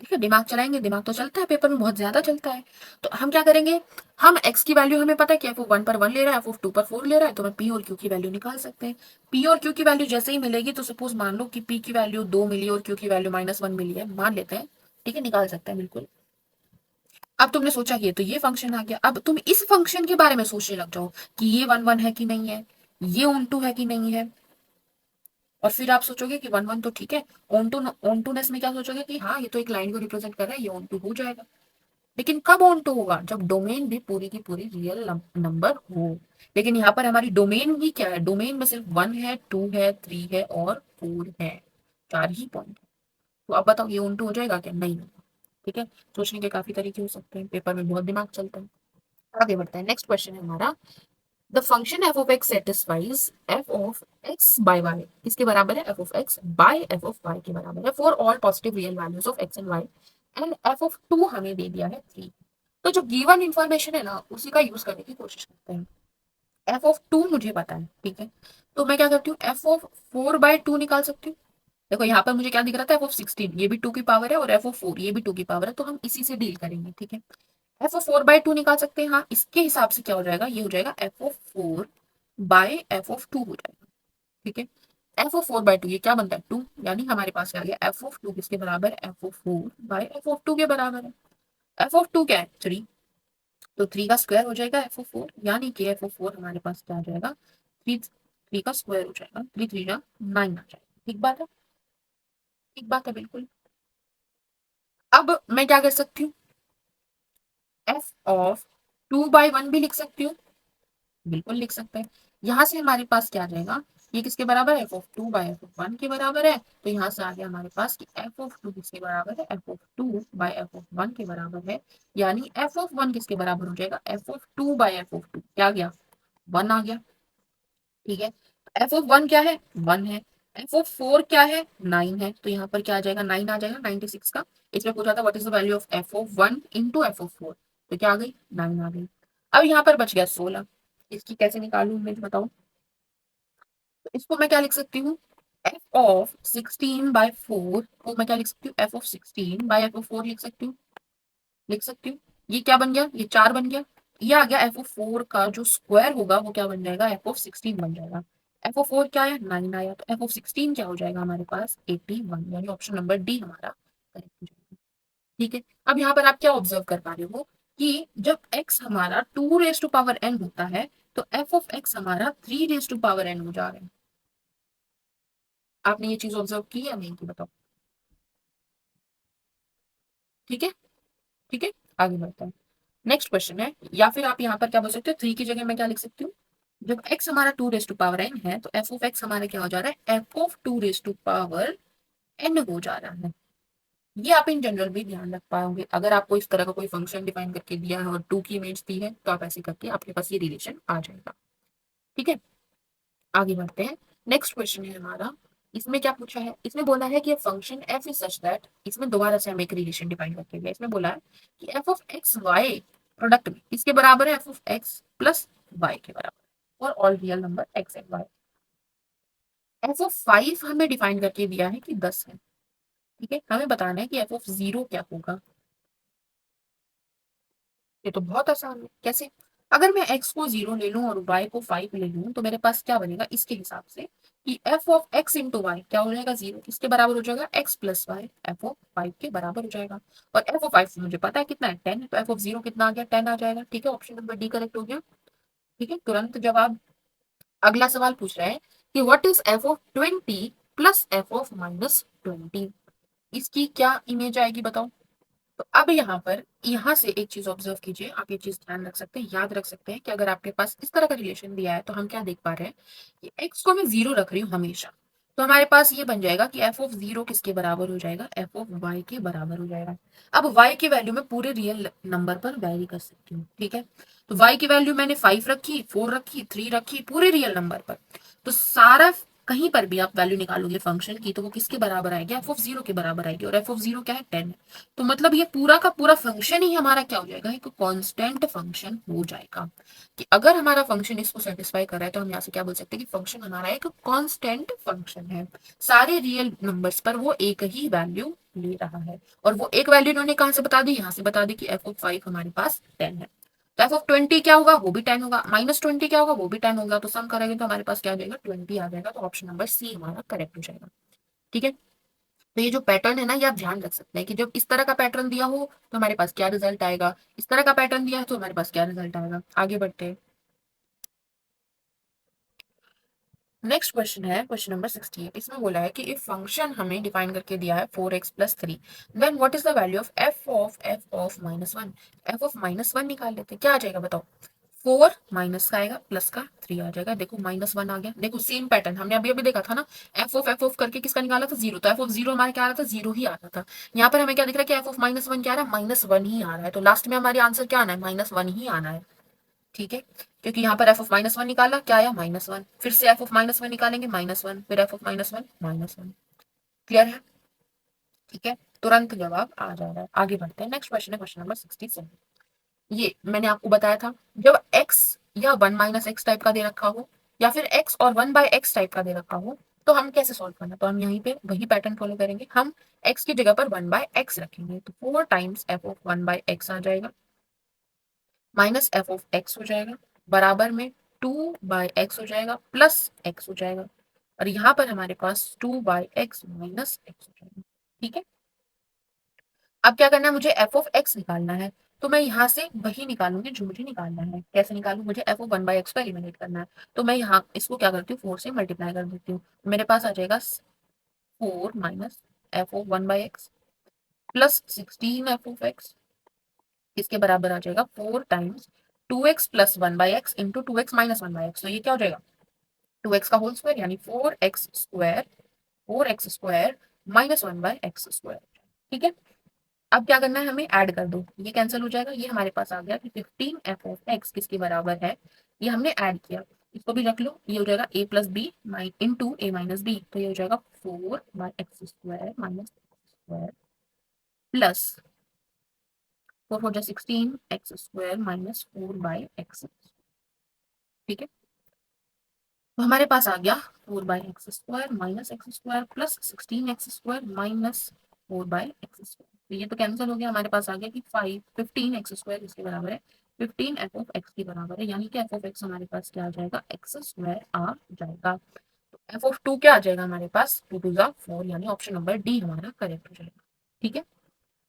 ठीक है, दिमाग चलाएंगे, दिमाग तो चलता है, पेपर में बहुत ज्यादा चलता है। तो हम क्या करेंगे, हम एक्स की वैल्यू हमें पता है कि एफ वन पर 1 ले रहा है, एफ टू पर 4 ले रहा है, तो हम पी और क्यू की वैल्यू निकाल सकते हैं। पी और क्यू की वैल्यू जैसे ही मिलेगी, तो सपोज मान लो कि पी की वैल्यू 2 मिली और क्यू की वैल्यू -1 मिली है, मान लेते हैं। ठीक है, निकाल सकते हैं बिल्कुल। अब तुमने सोचा कि ये तो ये फंक्शन आ गया, अब तुम इस फंक्शन के बारे में सोचने लग जाओ कि ये 1 1 है कि नहीं है, ये ऑन टू है कि नहीं है। और फिर आप सोचोगे कि 1 1 तो ठीक है, ऑन टू नेस में क्या सोचोगे कि हाँ ये तो एक लाइन को रिप्रेजेंट कर रहा है, ये ऑन टू हो जाएगा। लेकिन कब ऑन टू होगा, जब डोमेन भी पूरी की पूरी रियल नंबर हो। लेकिन यहाँ पर हमारी डोमेन ही क्या है, डोमेन में सिर्फ 1 है, 2 है, 3 है और 4 है, 4 ही पॉइंट। तो अब बताओ ये ऑन टू हो जाएगा क्या, नहीं होगा। ठीक है, सोचने के काफी तरीके हो सकते हैं, पेपर में बहुत दिमाग चलता है। आगे बढ़ते हैं, नेक्स्ट क्वेश्चन है हमारा, the function f of x satisfies f of x by y, किसके बराबर है, f of x by F of y के बराबर है, for all positive real values of x and y, and f of two हमें दे दिया है 3। तो जो गिवन इंफॉर्मेशन है ना, उसी का यूज करने की कोशिश करते हैं। एफ ऑफ टू मुझे पता है, ठीक है, तो मैं क्या करती हूँ, एफ ऑफ 4/2 निकाल सकती हूँ। देखो यहाँ पर मुझे क्या दिख रहा था, एफ ऑफ 16, ये भी 2 की पावर है, और एफ ऑफ 4 ये भी 2 की पावर है, तो हम इसी से डील करेंगे। ठीक है, एफ ऑफ 4/2 निकाल सकते हैं, हाँ, इसके हिसाब से क्या हो जाएगा, ये हो जाएगा एफ ऑफ 4/f(2) हो जाएगा। ठीक है, एफ ऑफ 4/2 ये क्या बनता है, 2, यानी हमारे पास आ गया एफ ऑफ 2 किसके बराबर है, एफ ऑफ 4/f(2) के बराबर है। एफ ऑफ 2 क्या है, 3, तो 3 का स्क्वायर हो जाएगा एफ ऑफ 4, यानी कि एफ ऑफ 4 हमारे पास क्या आ जाएगा, 3 का स्क्वायर हो जाएगा, 3 3 जा 9 आ जाएगा। ठीक बात है, ठीक बात है बिल्कुल। अब मैं क्या कर सकती हूँ, एफ ऑफ 2/1 भी लिख सकती हूँ, बिल्कुल लिख सकते हैं। यहाँ से हमारे पास क्या आ जाएगा, ये किसके बराबर है, एफ ऑफ 2/f(1) के बराबर है, तो यहाँ से आ गया हमारे पास कि एफ ऑफ 2 किसके बराबर है, एफ ऑफ 2/f(1) के बराबर है, यानी एफ ऑफ 1 किसके बराबर हो जाएगा, एफ ऑफ 2/f(2), क्या आ गया, 1 आ गया। ठीक है, एफ ऑफ 1 क्या है, 1 है, एफ ऑफ 4 क्या है, 9 है, तो यहाँ पर क्या आ जाएगा, 9 आ जाएगा 96 का। इसमें पूछा था what is the value of f of 1 into F of 4, तो क्या आ गई, 9 आ गई। अब यहाँ पर बच गया 16, इसकी कैसे निकालूं मैं बताऊं, तो इसको मैं क्या लिख सकती हूँ, एफ ऑफ 16/4 को मैं क्या लिख सकती हूँ, एफ ऑफ 16/f(4) लिख सकती हूँ, लिख सकती हूँ। ये क्या बन गया, ये 4 बन गया, ये आ गया एफ ऑफ 4 का जो स्क्वायर होगा वो क्या बन जाएगा, एफ ऑफ 16 बन जाएगा। एफ ऑफ 4 क्या है, 9 आया, तो एफ ऑफ 16 क्या हो जाएगा हमारे पास, 81, यानी ऑप्शन नंबर डी हमारा करेक्ट हो जाएगा। ठीक है, अब यहाँ पर आप क्या ऑब्जर्व कर पा रहे हो कि जब x हमारा 2 रेज़ टू पावर n होता है, तो एफ ऑफ x हमारा 3 रेज़ टू पावर n हो जा रहा है। आपने ये चीज ऑब्जर्व की या नहीं की, बताओ। ठीक है, ठीक है, आगे बढ़ते हैं। नेक्स्ट क्वेश्चन है, या फिर आप यहाँ पर क्या बोल सकते हो, 3 की जगह मैं क्या लिख सकती हूँ, जब x हमारा 2 रेज़ टू पावर n है, तो एफ ऑफ x हमारा क्या हो जा रहा है, f of 2 raise to power n हो जा रहा है। ये आप इन जनरल भी ध्यान रख पाओगे, अगर आपको इस तरह का कोई फंक्शन डिफाइन करके दिया है और 2 की इमेज दी है, तो आप ऐसे करके आपके पास ये रिलेशन आ जाएगा। ठीक है, आगे बढ़ते हैं। नेक्स्ट क्वेश्चन है हमारा, इसमें क्या पूछा है, इसमें बोला है कि function F is such that, इसमें दोबारा से हम एक रिलेशन डिफाइन करके दिया, इसमें बोला है कि F of x y product में किसके बराबर है, f of x plus y के बराबर, और all real number x and y. F of 5 हमें डिफाइन करके दिया है कि 10 है। ठीक है, हमें बताना है कि एफ ऑफ 0 क्या होगा। ये तो बहुत आसान है, कैसे, अगर मैं x को 0 ले लूं और y को 5 ले लूं, तो मेरे पास क्या बनेगा इसके हिसाब से कि f of x into y क्या हो जाएगा, 0, किसके बराबर हो जाएगा, x plus y, f of 5 के बराबर हो जाएगा। और एफ ऑफ 5 मुझे पता है कितना है, 10 है, तो एफ ऑफ 0 कितना आ गया, 10 आ जाएगा। ठीक है, ऑप्शन नंबर डी करेक्ट हो गया। ठीक है, तुरंत जवाब। अगला सवाल पूछ रहा है कि what is F of 20 plus f of -20, इसकी क्या इमेज आएगी बताओ। तो अब यहाँ से एक चीज ऑब्जर्व कीजिए, आप ये चीज ध्यान रख सकते हैं, याद रख सकते हैं कि अगर आपके पास इस तरह का रिलेशन दिया है, तो हम क्या देख पा रहे हैं कि एक्स को मैं 0 रख रही हूँ हमेशा, तो हमारे पास ये बन जाएगा कि एफ ऑफ 0 किसके बराबर हो जाएगा, एफ ऑफ वाई के बराबर हो जाएगा। अब वाई की वैल्यू मैं पूरे रियल नंबर पर वैरी कर सकती हूँ। ठीक है, तो वाई की वैल्यू मैंने 5 रखी, 4 रखी, 3 रखी, पूरे रियल नंबर पर, तो सारा कहीं पर भी आप वैल्यू निकालोगे फंक्शन की, तो वो किसके बराबर आएगी, एफ ऑफ 0 के बराबर आएगी, और एफ ऑफ 0 क्या है, 10। तो मतलब ये पूरा का पूरा फंक्शन ही हमारा क्या हो जाएगा, एक कांस्टेंट फंक्शन हो जाएगा। कि अगर हमारा फंक्शन इसको सेटिस्फाई कर रहा है, तो हम यहाँ से क्या बोल सकते हैं कि फंक्शन हमारा एक कांस्टेंट फंक्शन है, सारे रियल नंबर्स पर वो एक ही वैल्यू ले रहा है, और वो एक वैल्यू इन्होंने कहाँ से बता दी, यहाँ से बता दी कि f(5) हमारे पास 10 है, तो f(20) क्या होगा, वो भी 10 होगा, -20 क्या होगा, वो भी 10 होगा, तो सम करेंगे तो हमारे पास क्या आ जाएगा, 20 आ जाएगा, तो ऑप्शन नंबर सी हमारा करेक्ट हो जाएगा। ठीक है, तो ये जो पैटर्न है ना, ये आप ध्यान रख सकते हैं कि जब इस तरह का पैटर्न दिया हो तो हमारे पास क्या रिजल्ट आएगा, इस तरह का पैटर्न दिया है तो हमारे पास क्या रिजल्ट आएगा। आगे बढ़ते हैं, नेक्स्ट क्वेश्चन है क्वेश्चन नंबर 68। इसमें बोला है कि इफ फंक्शन हमें डिफाइन करके दिया है 4x+3, then what is the value of f(-1)? f(-1) निकाल लेते हैं, क्या आ जाएगा बताओ, 4 माइनस का आएगा, प्लस का 3 आ जाएगा, देखो -1 आ गया, देखो सेम पैटर्न हमने अभी अभी देखा था ना, f(f) करके किसका निकाला था, 0, तो f(0) हमारे क्या आ रहा था, 0 ही आ रहा था। यहाँ पर हमें क्या दिख रहा है कि f(-1) क्या आ रहा है, -1 ही आ रहा है, तो लास्ट में हमारे आंसर क्या आना है, -1 ही आना है। ठीक है, क्योंकि यहाँ पर f(-1) निकाला, क्या आया, -1, फिर से f(-1) निकालेंगे, -1, फिर f(-1) -1। क्लियर है, ठीक है, तुरंत जवाब आ जा रहा है। आगे बढ़ते हैं, नेक्स्ट क्वेश्चन है क्वेश्चन नंबर 67। ये मैंने आपको बताया था, जब x या 1-x टाइप का दे रखा हो, या फिर x और 1/x टाइप का दे रखा हो, तो हम कैसे सॉल्व करना, तो हम यहीं पे वही पैटर्न फॉलो करेंगे, हम x की जगह पर 1/x रखेंगे, तो 4 टाइम्स f(1/x) आ जाएगा, माइनस f(x) हो जाएगा, बराबर में 2/x हो जाएगा, प्लस x हो जाएगा, और यहाँ पर हमारे पास 2/x माइनस x हो जाएगा। ठीक है, अब क्या करना है, मुझे f(x) निकालना है, तो मैं यहाँ से वही निकालूंगी जो मुझे निकालना है। कैसे निकालू, मुझे f(1/x) को एलिमिनेट करना है, तो मैं यहाँ इसको क्या करती हूँ, 4 से मल्टीप्लाई कर देती हूँ, मेरे पास आ जाएगा 4 माइनस f(1/x) प्लस 16 f(x), इसके बराबर आ जाएगा 4 times 2x plus 1/x into 2x minus 1/x, तो ये क्या हो जाएगा, 2x का होल स्क्वायर, यानी 4x स्क्वायर माइनस 1/x²। ठीक है, अब क्या करना है, हमें ऐड कर दो, ये कैंसिल हो जाएगा, ये हमारे पास आ गया कि 15f(x) किसके बराबर है, ये हमने ऐड किया, इसको भी रख लो, ये हो जाएगा a plus b into a minus b, तो ये हो जाएगा 4/x² माइनस x² प्लस 4 हो जाए 16x² माइनस 4/x। ठीक है, तो हमारे पास आ गया 4/x² minus x² plus 16x² minus 4/x², तो ये तो कैंसिल हो गया, हमारे पास आ गया कि 15x² इसके बराबर है, 15f(x) के बराबर है, यानी कि f(x) हमारे पास क्या आ जाएगा, x² आ जाएगा, तो f(2) क्या आ जाएगा हमारे पास, 2 2 4, यानी ऑप्शन नंबर डी हमारा करेक्ट हो जाएगा। ठीक है,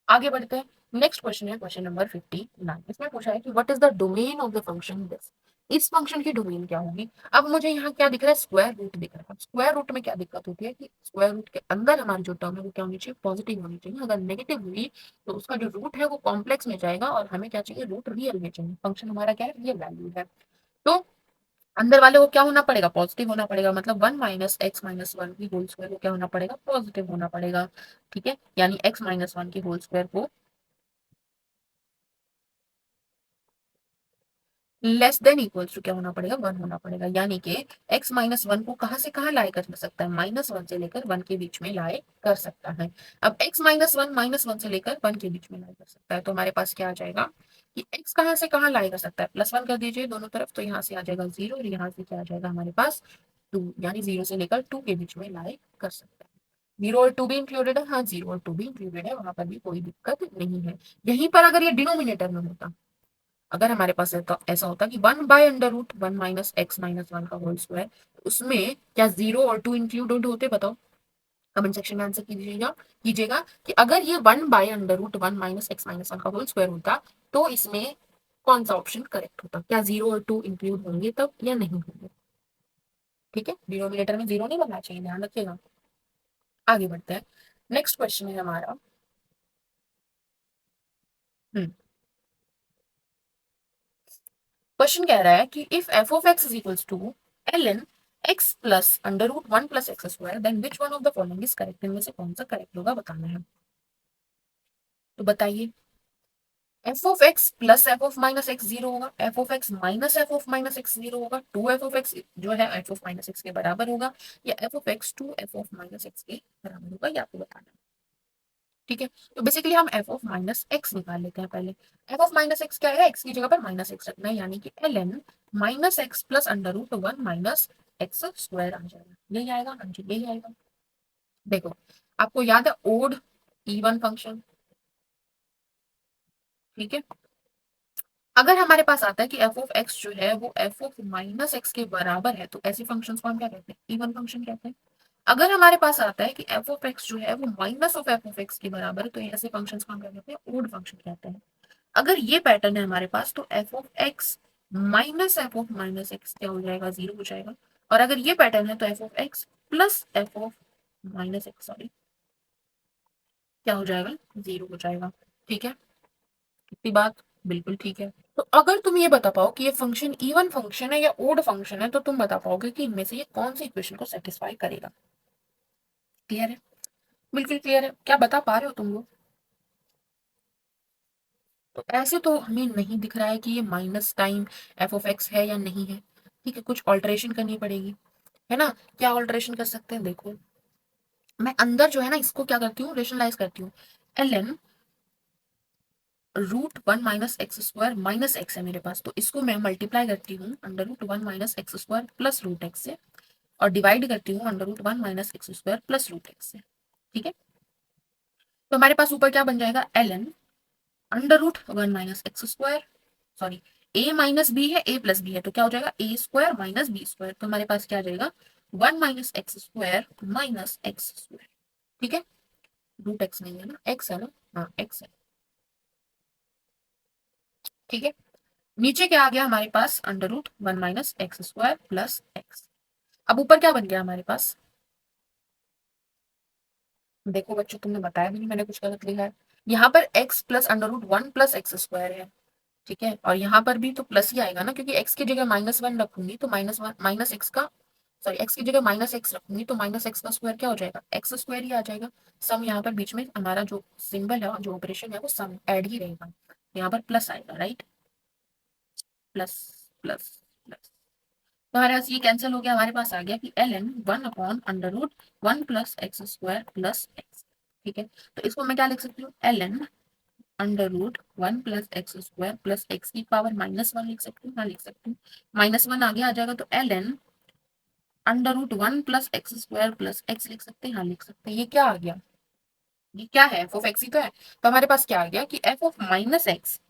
आगे बढ़ते हैं, नेक्स्ट क्वेश्चन है क्वेश्चन नंबर 59। इसमें पूछा है कि what is the domain of the function this, इस फंक्शन की डोमेन क्या होगी। अब मुझे यहाँ क्या दिख रहा है, स्क्वायर रूट दिख रहा है। स्क्वायर रूट में क्या दिक्कत होती है कि स्क्वायर रूट के अंदर हमारी जो टर्म है वो क्या होनी चाहिए, पॉजिटिव होनी चाहिए, अगर नेगेटिव हुई तो उसका जो रूट है वो कॉम्प्लेक्स में जाएगा, और हमें क्या चाहिए, रूट रियल में चाहिए, फंक्शन हमारा क्या है, रियल वैल्यू है, तो अंदर वाले को क्या होना पड़ेगा, पॉजिटिव होना पड़ेगा, मतलब 1-x-1 की होल स्क्वायर को क्या होना पड़ेगा, पॉजिटिव होना पड़ेगा। ठीक है, यानी x-1 की होल स्क्वायर को लेस देन इक्वल्स टू क्या होना पड़ेगा, 1 होना पड़ेगा, यानी कि x-1 को कहाँ से कहाँ लाई कर सकता है, -1 से लेकर 1 के बीच में लाई कर सकता है। अब x-1 -1 से लेकर 1 के बीच में लाई कर सकता है, तो हमारे पास क्या आ जाएगा कि x कहाँ से कहाँ लाई कर सकता है, +1 कर दीजिए दोनों तरफ, तो यहाँ से आ जाएगा 0, और यहाँ से क्या आ जाएगा हमारे पास 2, यानी 0 से लेकर 2 के बीच में लाई कर सकता है। 0 और 2 भी इंक्लूडेड है, हाँ 0 और 2 भी इंक्लूडेड है, वहां पर भी कोई दिक्कत नहीं है। यहीं पर अगर ये डिनोमिनेटर में होता, अगर हमारे पास ऐसा होता कि 1/√1 माइनस x-1 का होल स्क्वायर, उसमें क्या 0 और 2 इंक्लूडेड होते, बताओ, कमेंट सेक्शन में आंसर कीजिएगा कीजिएगा कि अगर ये 1/√1 माइनस x-1 का होल स्क्वायर होता, तो इसमें कौन सा ऑप्शन करेक्ट होता, क्या 0 और 2 इंक्लूड होंगे तब या नहीं होंगे। ठीक है, डिनोमिनेटर में 0 नहीं बनना चाहिए, ध्यान रखिएगा। आगे बढ़ते हैं, नेक्स्ट क्वेश्चन है हमारा। क्वेश्चन कह रहा है कि if f(x) is equals to ln x plus √1 plus x², then which one of the following is correct, इनमें से कौन सा करेक्ट होगा बताना है, तो बताइए। f(x) प्लस f(-x) 0 होगा, f(x) माइनस f(-x) 0 होगा, 2f(x) जो है f(-x) के बराबर होगा, या f(x) 2f(-x) के बराबर होगा, ये आपको बताना है। ठीक है, तो बेसिकली हम f(-x) निकाल लेते हैं पहले। f(-x) क्या है, x की जगह पर -x रखना है, यानी कि ln -x plus √1 minus x² आ जाएगा, यही आएगा, हाँ जी यही आएगा। देखो, आपको याद है ओड इवन फंक्शन, ठीक है। अगर हमारे पास आता है कि एफ ऑफ एक्स जो है वो एफ ऑफ माइनस एक्स के बराबर है, तो ऐसे फंक्शंस को हम क्या कहते हैं, इवन फंक्शन कहते हैं। अगर हमारे पास आता है कि एफ ऑफ एक्स जो है वो minus of f of x के बराबर है, तो ऐसे फंक्शंस को हम क्या कहते हैं, ओड फंक्शन कहते हैं। अगर ये पैटर्न है हमारे पास, तो F of x minus f of minus x क्या हो जाएगा, जीरो हो जाएगा। और अगर ये पैटर्न है तो F of x plus f of minus x, sorry, क्या हो जाएगा, जीरो हो जाएगा। ठीक है, कितनी बात, बिल्कुल ठीक है। तो अगर तुम ये बता पाओ कि ये फंक्शन इवन फंक्शन है या ओड फंक्शन है, तो तुम बता पाओगे कि इनमें से ये कौन सी इक्वेशन को सेटिस्फाई करेगा। क्लियर है, बिल्कुल क्लियर है, क्या बता पा रहे हो तुम लोग। तो ऐसे तो हमें नहीं दिख रहा है कि ये minus time F of x है या नहीं है। ठीक है, कुछ ऑल्टरेशन करनी पड़ेगी, है ना। क्या ऑल्टरेशन कर सकते हैं, देखो मैं अंदर जो है ना इसको क्या करती हूँ, रेशनलाइज करती हूँ। L n root one minus x square minus x है मेरे पास, तो इसको मैं मल्टीप्लाई करती हूँ under root one minus x square plus root x से, और डिवाइड करती हूँ under root one minus x square plus root x से। ठीक है, तो हमारे पास ऊपर क्या बन जाएगा, L N under root one minus x square, sorry A minus B है, ए प्लस बी है, तो क्या हो जाएगा A square minus B square, तो हमारे पास क्या आ जाएगा, one minus x square minus x square. ठीक है, रूट एक्स नहीं है ना, एक्स है ना, हाँ एक्स है। ठीक है, नीचे क्या आ गया हमारे पास, under root one minus x square plus X. अब ऊपर क्या बन गया हमारे पास, देखो बच्चों तुमने बताया भी नहीं, मैंने कुछ गलत लिखा है। यहाँ पर x plus under root one plus x square है। ठीक है, और यहाँ पर भी तो प्लस ही आएगा ना, क्योंकि x की जगह माइनस वन रखूंगी तो माइनस वन माइनस एक्स का, सॉरी x की जगह माइनस एक्स रखूंगी तो माइनस एक्स का स्क्वायर क्या हो जाएगा, एक्स स्क्वायर ही आ जाएगा। सम यहाँ पर बीच में हमारा जो सिंबल है, जो ऑपरेशन है वो सम ऐड ही रहेगा, यहाँ पर प्लस आएगा, राइट, प्लस प्लस प्लस। तो हमारे पास ये कैंसिल हो गया, हमारे पास आ गया कि l n one upon under root one plus x square plus x. ठीक है, तो इसको मैं क्या लिख सकती हूँ, l N under root one plus x square plus x की पावर माइनस वन लिख सकती हूँ, हाँ लिख सकती हूँ। माइनस वन आगे आ जाएगा तो L N under root one plus x square plus x लिख सकते हैं, हाँ लिख सकते हैं। ये क्या आ गया, ये क्या है, एफ ऑफ एक्स ही तो है। तो हमारे पास क्या आ गया कि एफ ऑफ माइनस एक्स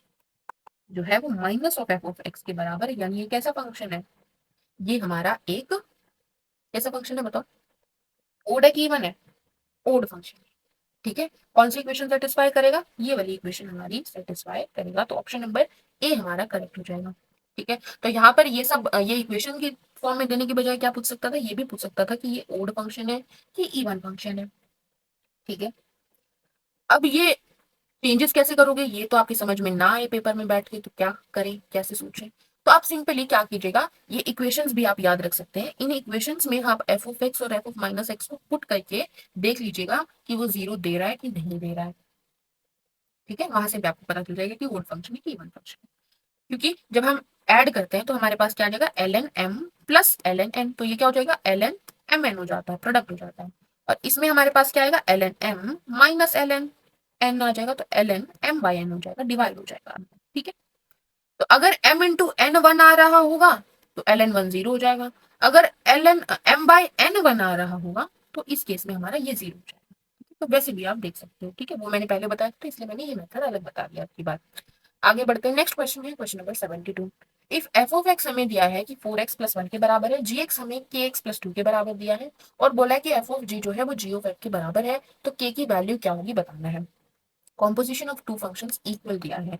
जो है वो minus of f of x के बराबर है, यानी ये कैसा फंक्शन है, ये हमारा एक कैसा फंक्शन है बताओ, ओड है कि इवन है, ओड फंक्शन। ठीक है, कौन सी इक्वेशन सेटिस्फाई करेगा, ये वाली इक्वेशन हमारी सेटिस्फाई करेगा, तो ऑप्शन नंबर ए हमारा करेक्ट हो जाएगा। ठीक है, तो यहाँ पर ये सब ये इक्वेशन की फॉर्म में देने की बजाय क्या पूछ सकता था, ये भी पूछ सकता था कि ये ओड फंक्शन है कि इवन फंक्शन है। ठीक है, अब ये चेंजेस कैसे करोगे, ये तो आपकी समझ में ना आए पेपर में बैठ के, तो क्या करें, कैसे सोचें। तो आप सिंपली क्या कीजिएगा, ये इक्वेशंस भी आप याद रख सकते हैं, इन इक्वेशंस में आप एफ ऑफ एक्स और एफ ऑफ माइनस एक्स को पुट करके देख लीजिएगा कि वो जीरो दे रहा है कि नहीं दे रहा है। ठीक है, वहां से भी आपको पता चल जाएगा कि ओड फंक्शन है कि इवन फंक्शन है। क्योंकि जब हम ऐड करते हैं तो हमारे पास क्या आ जाएगा, L N m plus l N n, तो ये क्या हो जाएगा, एल एन एम एन हो जाता है, प्रोडक्ट हो जाता है। और इसमें हमारे पास क्या आएगा, L N M minus L N N आ जाएगा, तो L N M by N हो जाएगा, डिवाइड हो जाएगा। ठीक है, तो अगर m इंटू एन वन आ रहा होगा तो एल एन वन जीरो हो जाएगा, अगर L N M by N one आ रहा होगा तो इस केस में हमारा ये जीरो हो जाएगा। तो वैसे भी आप देख सकते हो। ठीक है, वो मैंने पहले बताया तो इसलिए मैंने ये मेथड अलग बता दिया आपकी बात। आगे बढ़ते हैं, नेक्स्ट क्वेश्चन है question number 72। If f of x हमें दिया है कि फोर एक्स प्लस वन के बराबर है, जी एक्स हमें के एक्स प्लस टू के बराबर दिया है, और बोला है कि एफ ऑफ जी जो है वो जी ऑफ एफ के बराबर है, तो के की वैल्यू क्या होगी बताना है। Composition of two functions equal दिया है,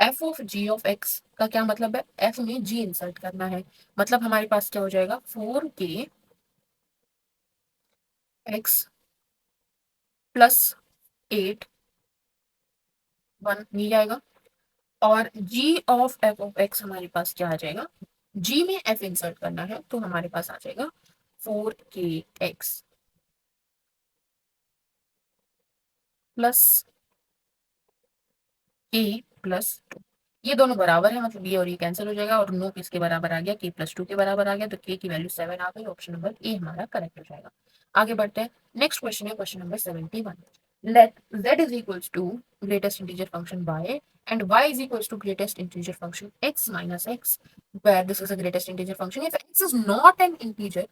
f of g of x का क्या मतलब है, एफ में जी इंसर्ट करना है, मतलब हमारे पास क्या हो जाएगा, फोर के एक्स प्लस एट वन नहीं आएगा, और जी ऑफ एफ ऑफ एक्स हमारे पास क्या आ जाएगा, जी में एफ इंसर्ट करना है, तो हमारे पास आ जाएगा फोर के एक्स प्लस के प्लस टू। ये दोनों बराबर है, मतलब ये और ये कैंसिल हो जाएगा, और नो किसके बराबर आ गया, के प्लस टू के बराबर आ गया, तो के की वैल्यू सेवन आ गई, ऑप्शन नंबर ए हमारा करेक्ट हो जाएगा। आगे बढ़ते हैं, नेक्स्ट क्वेश्चन है question number 71। Let z is equals to greatest integer function y and y is equals to greatest integer function x minus x, where this is a greatest integer function if x is not an integer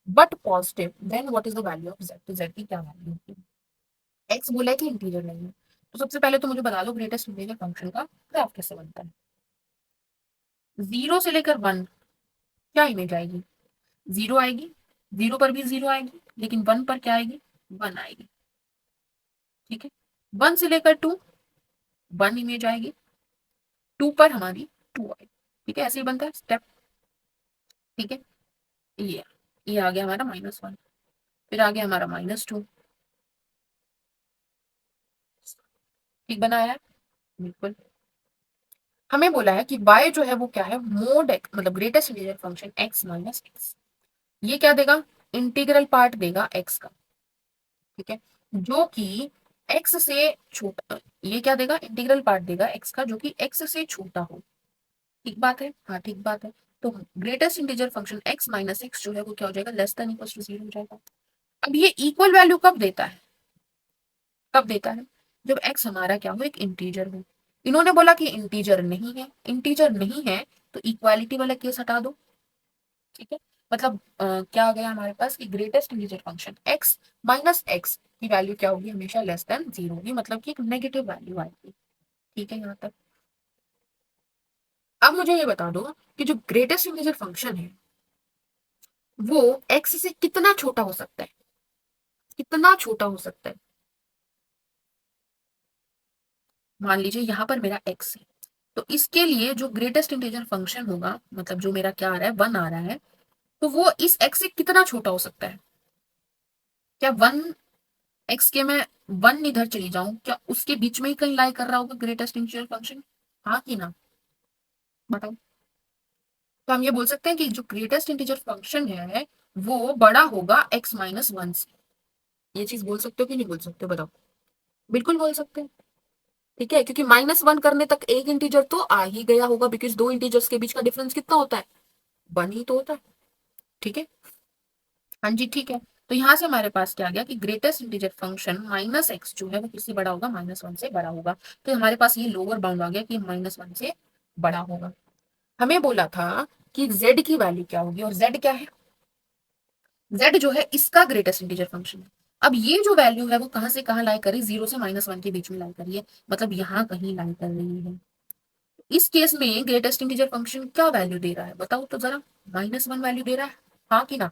but positive, then what is the value of z, तो z की क्या value होगी। X बोला है कि integer नहीं है। तो सबसे पहले तो मुझे बता दो ग्रेटेस्ट इंटीजर फंक्शन का ग्राफ कैसे बनता है। 0 से लेकर 1 क्या इमेज आएगी? 0 आएगी, 0 पर भी 0 आएगी, लेकिन 1 पर क्या आएगी? 1 आएगी। ठीक है। 1 से लेकर 2 1 इमेज आएगी, 2 पर हमारी 2 आएगी। ठीक है, ऐसे ही बनता है स्टेप। ठीक है, ये ये आ गया हमारा -1, फिर आ गया हमारा -2। ठीक बनाया है? बिल्कुल। हमें बोला है कि y जो है वो क्या है, मोड x, मतलब greatest integer function x minus x. ये क्या देगा? इंटीग्रल पार्ट देगा x का। ठीक है, जो कि x से छोटा, ये क्या देगा? इंटीग्रल पार्ट देगा x का जो कि x से छोटा हो। ठीक बात है? हाँ ठीक बात है। तो greatest integer function x minus x जो है वो क्या हो जाएगा? लेस देन इक्वल टू 0 हो जाएगा। अब ये इक्वल वैल्यू कब देता है? कब देता है? जब x हमारा क्या हो? एक इंटीजर हो। इन्होंने बोला कि इंटीजर नहीं है, इंटीजर नहीं है तो इक्वालिटी वाला केस हटा दो। ठीक है, मतलब क्या आ गया हमारे पास कि greatest integer function x minus x की वैल्यू क्या होगी? हमेशा लेस देन 0 होगी, मतलब कि एक नेगेटिव वैल्यू आएगी। ठीक है यहाँ तक। अब मुझे ये बता दो कि जो ग्रेटेस्ट इंटीजर फंक्शन है वो x से कितना छोटा हो सकता है? कितना छोटा हो सकता है? मान लीजिए यहाँ पर मेरा x है, तो इसके लिए जो ग्रेटेस्ट इंटीजर फंक्शन होगा, मतलब जो मेरा क्या आ रहा है, 1 आ रहा है, तो वो इस x से कितना छोटा हो सकता है? क्या 1x के मैं 1 इधर चली जाऊं, क्या उसके बीच में ही कहीं लाई कर रहा होगा ग्रेटेस्ट इंटीजर फंक्शन? हाँ कि ना? बताओ। तो हम ये बोल सकते हैं कि जो ग्रेटेस्ट इंटीजर फंक्शन है वो बड़ा होगा x-1 से। ये चीज बोल सकते हो कि नहीं बोल सकते हो? बताओ। बिल्कुल बोल सकते हैं। ठीक है, क्योंकि -1 करने तक एक इंटीजर तो आ ही गया होगा, बिकॉज दो इंटीजर्स के बीच का डिफरेंस कितना होता है? 1 ही तो होता है। ठीक है, हाँ जी ठीक है। तो यहाँ से हमारे पास क्या आ गया कि ग्रेटेस्ट इंटीजर फंक्शन -x जो है वो किससे बड़ा होगा? -1 से बड़ा होगा। तो हमारे पास ये लोअर बाउंड आ गया कि -1 से बड़ा होगा। हमें बोला था कि z की वैल्यू क्या होगी, और z क्या है? z जो है इसका ग्रेटेस्ट इंटीजर फंक्शन है। अब ये जो वैल्यू है वो कहां से कहां लाई करी? 0 से -1 के बीच में लाई करी है, मतलब यहाँ कहीं लाई कर रही है। इस केस में ग्रेटेस्ट इंटीजर फंक्शन क्या वैल्यू दे रहा है? बताओ तो जरा। -1 वैल्यू दे रहा है, हाँ कि ना?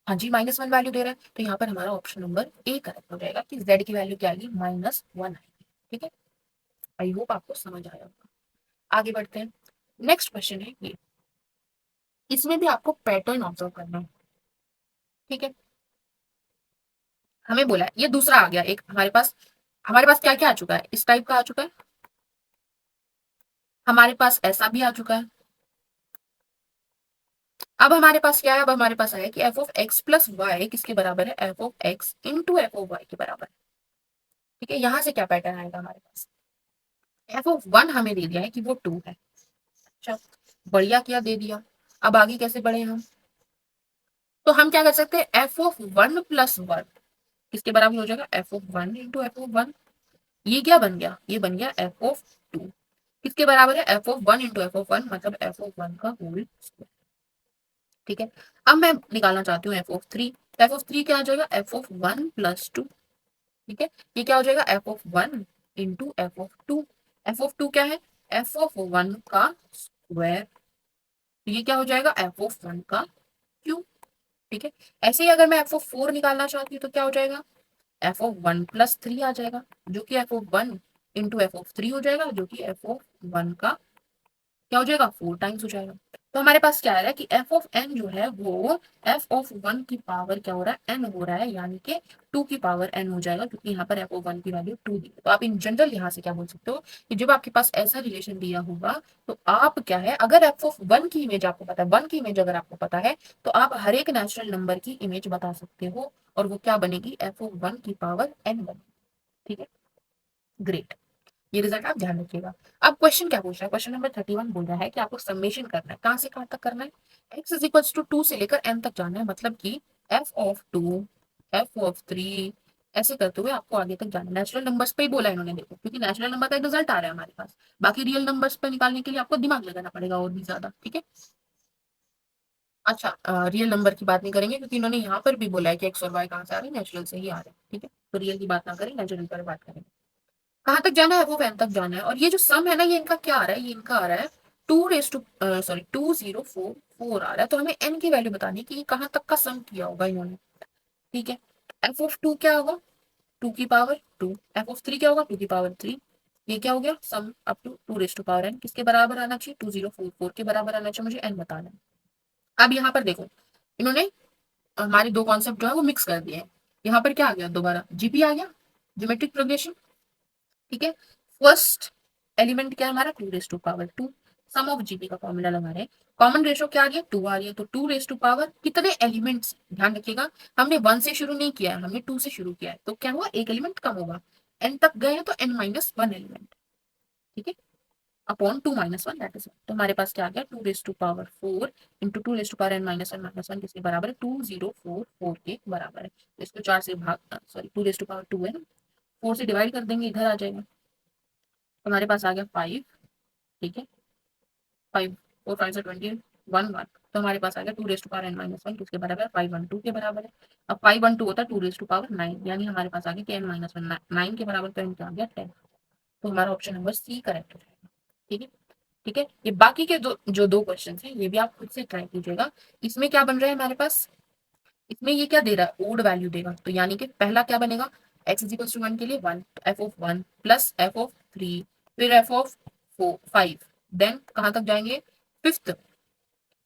हाँ जी, -1 वैल्यू दे रहा है, तो यहाँ पर हमारा ऑप्शन नंबर ए करेक्ट हो जाएगा कि z की वैल्यू क्या आएगी? -1 आएगी। ठीक है, आई होप आपको समझ आया होगा। आगे बढ़ते हैं। नेक्स्ट क्वेश्चन है ये, इसमें भी आपको पैटर्न ऑब्जर्व करना है। ठीक है, हमें बोला है, ये दूसरा आ गया एक हमारे पास। हमारे पास क्या क्या आ चुका है? इस टाइप का आ चुका है, हमारे पास ऐसा भी आ चुका है। अब हमारे पास क्या है? अब हमारे पास आया कि f(x+y) किसके बराबर है? f(x) इंटू f(y) के बराबर है। ठीक है, यहां से क्या पैटर्न आएगा हमारे पास? f(1) हमें दे दिया है कि वो 2 है। अच्छा, बढ़िया किया, दे दिया। अब आगे कैसे बढ़े हम? तो हम क्या कर सकते हैं? f(1+1) किसके बराबर हो जाएगा? f(1) into f(1). ये क्या बन गया? ये बन गया f(2). किसके बराबर है? f(1) इंटू f(1), मतलब f(1) का होल स्क्वायर। ठीक है, अब मैं निकालना चाहती हूँ f(3). f(3) क्या आ जाएगा? f(1+2). ठीक है, ये क्या हो जाएगा? f(1) into f(2). f(2) क्या है? f(1) का स्क्वायर। तो ये क्या हो जाएगा? f(1) का क्यूब। ठीक है, ऐसे ही अगर मैं f(4) निकालना चाहती हूँ तो क्या हो जाएगा? f(1+3) आ जाएगा, जो कि f(1) इंटू f(3) हो जाएगा, जो कि f(1) का क्या हो जाएगा? 4 टाइम्स हो जाएगा। तो हमारे पास क्या आ रहा है कि f(n) जो है वो f(1) की पावर क्या हो रहा है? n हो रहा है, यानी कि 2 की पावर n हो जाएगा, क्योंकि यहाँ पर f(1) की वैल्यू 2 दी है। तो आप इन जनरल यहाँ से क्या बोल सकते हो कि जब आपके पास ऐसा रिलेशन दिया होगा तो आप क्या है, अगर f(1) की इमेज आपको पता है, 1 की इमेज अगर आपको पता है, तो आप हर एक नेचुरल नंबर की इमेज बता सकते हो, और वो क्या बनेगी? f(1) की पावर n बनेगी। ठीक है, ग्रेट। ये रिजल्ट आप ध्यान रखिएगा। अब क्वेश्चन क्या पूछ रहा है? क्वेश्चन नंबर 31 बोल रहा है कि आपको समेशन करना है। कहां से कहां तक करना है? x इज इक्वल टू 2 से लेकर n तक जाना है, मतलब कि f(2), f(3), ऐसे करते हुए आपको आगे तक जाना है। नेचुरल नंबर्स पे ही बोला है इन्होंने, देखो, क्योंकि नेचुरल नंबर का रिजल्ट आ रहा है हमारे पास। बाकी रियल नंबर्स पे निकालने के लिए आपको दिमाग लगाना पड़ेगा और भी ज्यादा। ठीक है, अच्छा, रियल नंबर की बात नहीं करेंगे, क्योंकि इन्होंने यहाँ पर भी बोला है कि एक्स और वाई कहाँ से आ रहे हैं? नेचुरल से ही आ रहे हैं। ठीक है, तो रियल की बात ना करें, इमेजिनरी पर बात करें। कहाँ तक जाना है, वो एन तक जाना है। और ये जो सम है ना, ये इनका क्या आ रहा है, ये इनका आ रहा है 2044 आ रहा है। तो हमें एन की वैल्यू बतानी है कि ये कहाँ तक का सम किया होगा इन्होंने। ठीक है, एफ ऑफ टू क्या होगा, 2 की पावर 2। एफ ऑफ थ्री क्या होगा, 2 की पावर 3। ये क्या हो गया, sum up to 2 raise to power n किसके बराबर आना चाहिए, 2044 के बराबर आना चाहिए। मुझे एन बताना है। अब यहाँ पर देखो, इन्होंने हमारे दो कॉन्सेप्ट जो है वो मिक्स कर दिए हैं। यहाँ पर क्या आ गया, दोबारा जीपी आ गया, ज्योमेट्रिक प्रोग्रेशन। ठीक है, फर्स्ट एलिमेंट क्या है हमारा, 2 raise to power 2। Sum of GP का फॉर्मूला लगा रहे हैं। कॉमन रेशो क्या आ गया, 2 आ गया। तो 2 रेज़ टू पावर कितने एलिमेंट्स, ध्यान रखिएगा, हमने 1 से शुरू नहीं किया है, हमने 2 से शुरू किया है। तो क्या हुआ, एक एलिमेंट कम होगा। एन तक गए हैं तो n-1 एलिमेंट। ठीक है, अपॉन 2-1 दैट इज। तो हमारे पास क्या आ गया, 2 raise to power 4 into 2 raise to power n-1 किसके बराबर है, 2044 के बराबर है। तो इसको 4 से भाग, सॉरी 2 रेज़ टू पावर 2 है ना, 4 से डिवाइड कर देंगे, इधर आ जाएगा। तो हमारे पास आ गया 5। ठीक है, 5 और 5 से 20, 1 1। तो हमारे पास आ गया 2 रेज़ टू पावर n-1 किसके बराबर है, 512 के बराबर है। अब 512 होता है 2 रेज़ टू पावर 9, यानी हमारे पास आ गया कि n-1 9 के बराबर, तो n क्या आ गया 10। तो हमारा ऑप्शन नंबर सी करेक्ट हो जाएगा। ठीक है, ठीक है। ये बाकी के दो क्वेश्चन हैं, ये भी आप खुद से ट्राई कीजिएगा। इसमें क्या बन रहा है हमारे पास, इसमें ये क्या दे रहा है, ओड वैल्यू देगा। तो यानी कि पहला क्या बनेगा, x=1 के लिए 1, तो F of 1 plus f of 3, फिर एफ ऑफ 5, देन कहाँ तक जाएंगे, फिफ्थ।